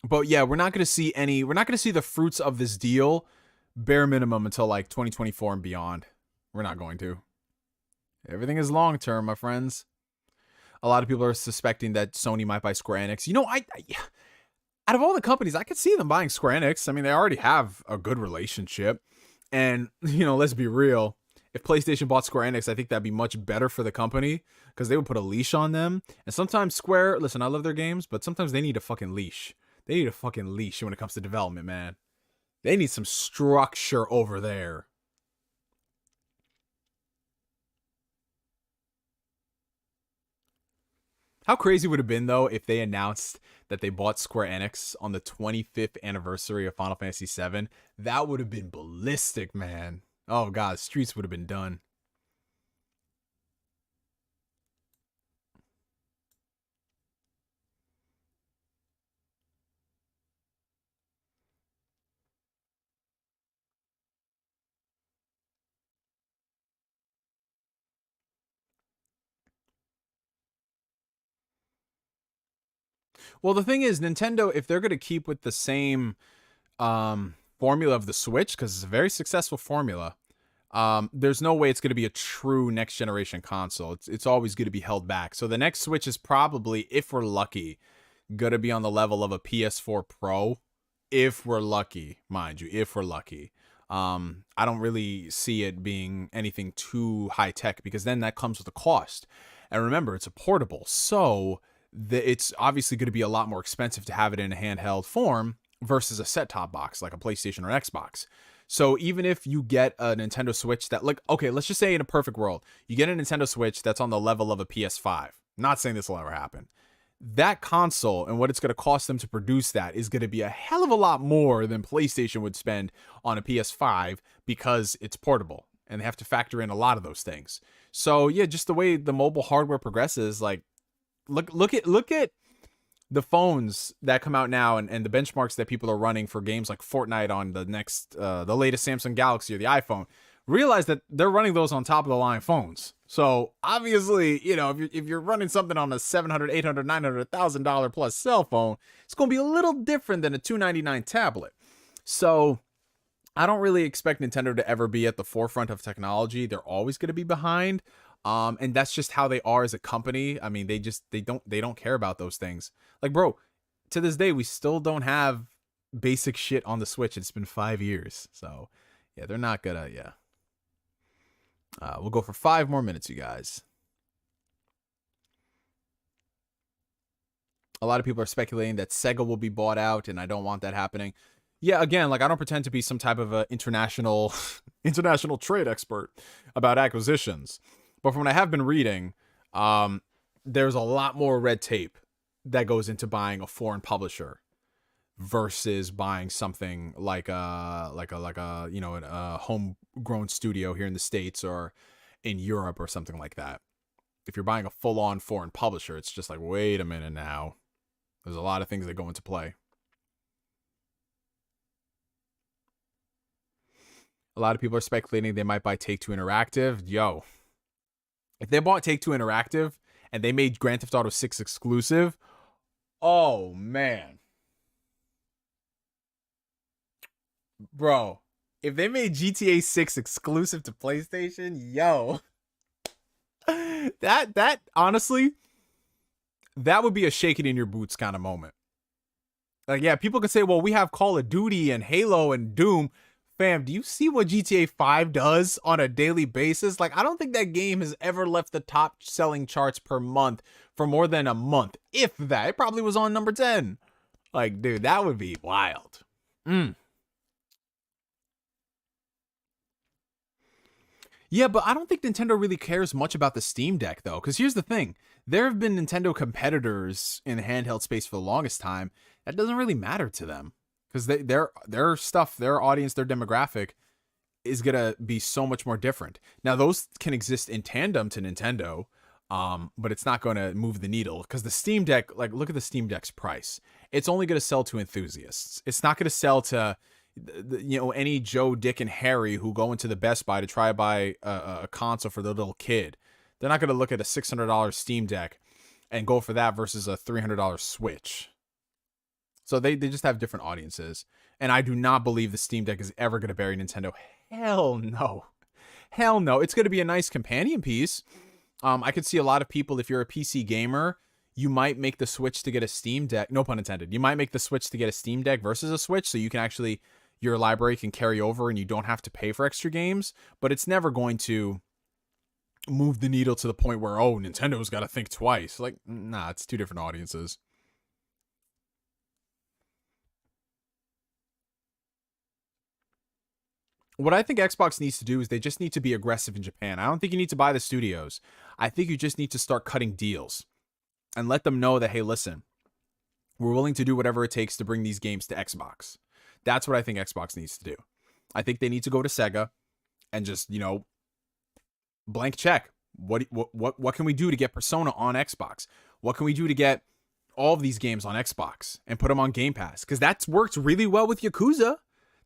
But yeah, we're not going to see the fruits of this deal, bare minimum, until like 2024 and beyond. We're not going to. Everything is long term, my friends. A lot of people are suspecting that Sony might buy Square Enix. Out of all the companies, I could see them buying Square Enix. I mean, they already have a good relationship. And, let's be real. If PlayStation bought Square Enix, I think that'd be much better for the company because they would put a leash on them. And sometimes Square, listen, I love their games, but sometimes they need a fucking leash. They need a fucking leash when it comes to development, man. They need some structure over there. How crazy would it have been, though, if they announced that they bought Square Enix on the 25th anniversary of Final Fantasy VII? That would have been ballistic, man. Oh, God, streets would have been done. Well, the thing is, Nintendo, if they're going to keep with the same formula of the Switch, because it's a very successful formula, there's no way it's going to be a true next generation console. It's always going to be held back. So the next Switch is probably, if we're lucky, gonna be on the level of a PS4 Pro, if we're lucky, mind you, if we're lucky. I don't really see it being anything too high tech, because then that comes with a cost. And remember, it's a portable, so it's obviously going to be a lot more expensive to have it in a handheld form versus a set-top box like a PlayStation or Xbox. So even if you get a Nintendo Switch that, like, okay, let's just say in a perfect world, you get a Nintendo Switch that's on the level of a PS5. Not saying this will ever happen. That console and what it's going to cost them to produce that is going to be a hell of a lot more than PlayStation would spend on a PS5, because it's portable and they have to factor in a lot of those things. So yeah, just the way the mobile hardware progresses, like look at the phones that come out now and the benchmarks that people are running for games like Fortnite on the latest Samsung Galaxy or the iPhone. Realize that they're running those on top of the line phones. So obviously, you know, if you're running something on a $700, $800, $900, $1,000 plus cell phone, it's going to be a little different than a $299 tablet. So I don't really expect Nintendo to ever be at the forefront of technology. They're always going to be behind. And that's just how they are as a company. I mean, they don't care about those things. Like, bro, to this day, we still don't have basic shit on the Switch. It's been 5 years. So yeah, they're not gonna, yeah. We'll go for 5 more minutes, you guys. A lot of people are speculating that Sega will be bought out, and I don't want that happening. Yeah, again, like, I don't pretend to be some type of a international trade expert about acquisitions. But from what I have been reading, there's a lot more red tape that goes into buying a foreign publisher versus buying something like a you know, a homegrown studio here in the States or in Europe or something like that. If you're buying a full-on foreign publisher, it's just like, wait a minute now. There's a lot of things that go into play. A lot of people are speculating they might buy Take-Two Interactive. Yo, if they bought Take-Two Interactive and they made Grand Theft Auto 6 exclusive, oh man. Bro, if they made GTA 6 exclusive to PlayStation, yo, that honestly, that would be a shake it in your boots kind of moment. Like, yeah, people can say, well, we have Call of Duty and Halo and Doom. Fam, do you see what GTA 5 does on a daily basis? Like, I don't think that game has ever left the top selling charts per month for more than a month. If that, it probably was on number 10. Like, dude, that would be wild. Yeah, but I don't think Nintendo really cares much about the Steam Deck, though. Because here's the thing. There have been Nintendo competitors in the handheld space for the longest time. That doesn't really matter to them. Because their stuff, their audience, their demographic is going to be so much more different. Now, those can exist in tandem to Nintendo, but it's not going to move the needle. Because the Steam Deck, like, look at the Steam Deck's price. It's only going to sell to enthusiasts. It's not going to sell to, you know, any Joe, Dick, and Harry who go into the Best Buy to try to buy a console for their little kid. They're not going to look at a $600 Steam Deck and go for that versus a $300 Switch. So they just have different audiences. And I do not believe the Steam Deck is ever going to bury Nintendo. Hell no. Hell no. It's going to be a nice companion piece. I could see a lot of people, if you're a PC gamer, you might make the switch to get a Steam Deck. No pun intended. You might make the switch to get a Steam Deck versus a Switch, so you can actually, your library can carry over and you don't have to pay for extra games. But it's never going to move the needle to the point where, oh, Nintendo's got to think twice. Like, nah, it's two different audiences. What I think Xbox needs to do is they just need to be aggressive in Japan. I don't think you need to buy the studios. I think you just need to start cutting deals and let them know that, hey, listen, we're willing to do whatever it takes to bring these games to Xbox. That's what I think Xbox needs to do. I think they need to go to Sega and just, you know, blank check. What can we do to get Persona on Xbox? What can we do to get all of these games on Xbox and put them on Game Pass? Because that's worked really well with Yakuza.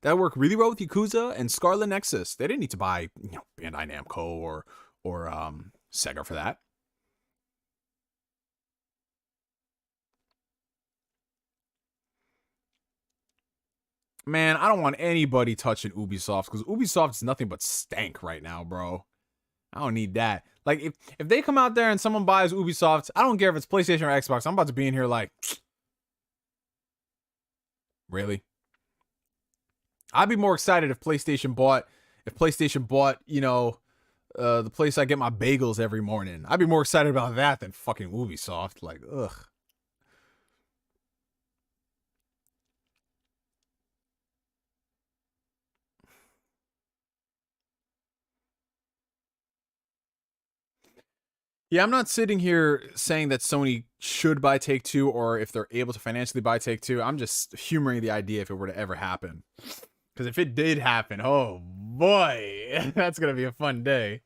That worked really well with Yakuza and Scarlet Nexus. They didn't need to buy, you know, Bandai Namco or Sega for that. Man, I don't want anybody touching Ubisoft because Ubisoft is nothing but stank right now, bro. I don't need that. Like, if they come out there and someone buys Ubisoft, I don't care if it's PlayStation or Xbox. I'm about to be in here like, Really? I'd be more excited if PlayStation bought, you know, the place I get my bagels every morning. I'd be more excited about that than fucking Ubisoft. Like, ugh. Yeah, I'm not sitting here saying that Sony should buy Take-Two or if they're able to financially buy Take-Two. I'm just humoring the idea if it were to ever happen. Because if it did happen, oh boy, that's going to be a fun day.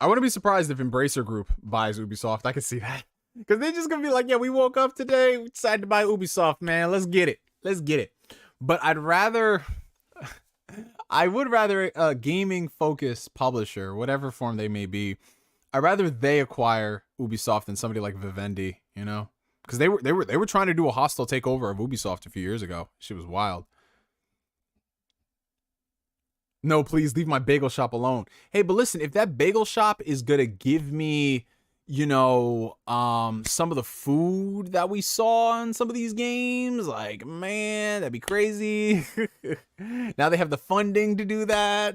I wouldn't be surprised if Embracer Group buys Ubisoft. I could see that. Because they're just going to be like, yeah, we woke up today, we decided to buy Ubisoft, man. Let's get it. Let's get it. But I would rather a gaming-focused publisher, whatever form they may be, I'd rather they acquire Ubisoft than somebody like Vivendi, you know? Because they were trying to do a hostile takeover of Ubisoft a few years ago. Shit was wild. No, please leave my bagel shop alone. Hey, but listen, if that bagel shop is gonna give me, you know, some of the food that we saw in some of these games, like, man, that'd be crazy. Now they have the funding to do that.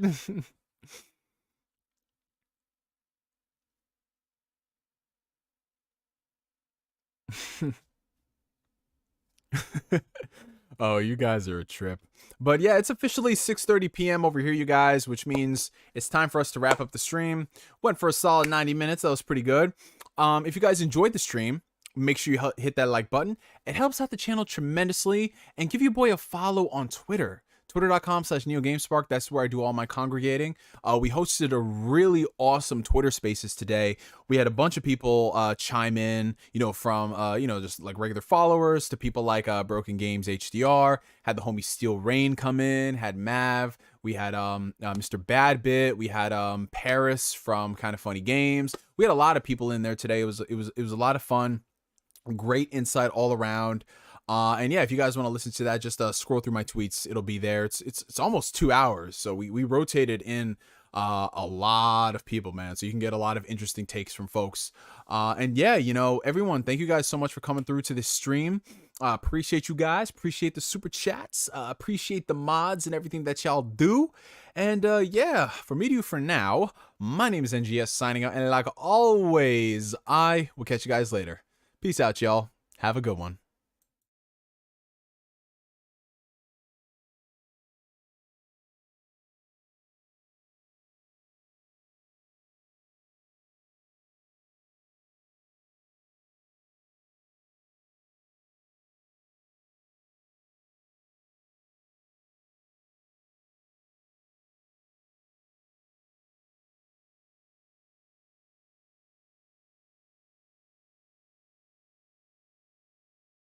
Oh, you guys are a trip. But yeah, it's officially 6:30 p.m. over here, you guys, which means it's time for us to wrap up the stream. Went for a solid 90 minutes. That was pretty good. If you guys enjoyed the stream, make sure you hit that like button. It helps out the channel tremendously. And give your boy a follow on Twitter. Twitter.com/NeoGameSpark. That's where I do all my congregating. We hosted a really awesome Twitter Spaces today. We had a bunch of people chime in, you know, from, you know, just like regular followers to people like Broken Games HDR. Had the homie Steel Rain come in. Had Mav. We had Mr. Badbit. We had Paris from Kind of Funny Games. We had a lot of people in there today. It was a lot of fun. Great insight all around. And yeah, if you guys want to listen to that, just scroll through my tweets. It'll be there. It's almost 2 hours. So we rotated in a lot of people, man. So you can get a lot of interesting takes from folks. And yeah, you know, everyone, thank you guys so much for coming through to this stream. Appreciate you guys. Appreciate the super chats. Appreciate the mods and everything that y'all do. And yeah, from me to you for now, my name is NGS signing out. And like always, I will catch you guys later. Peace out, y'all. Have a good one.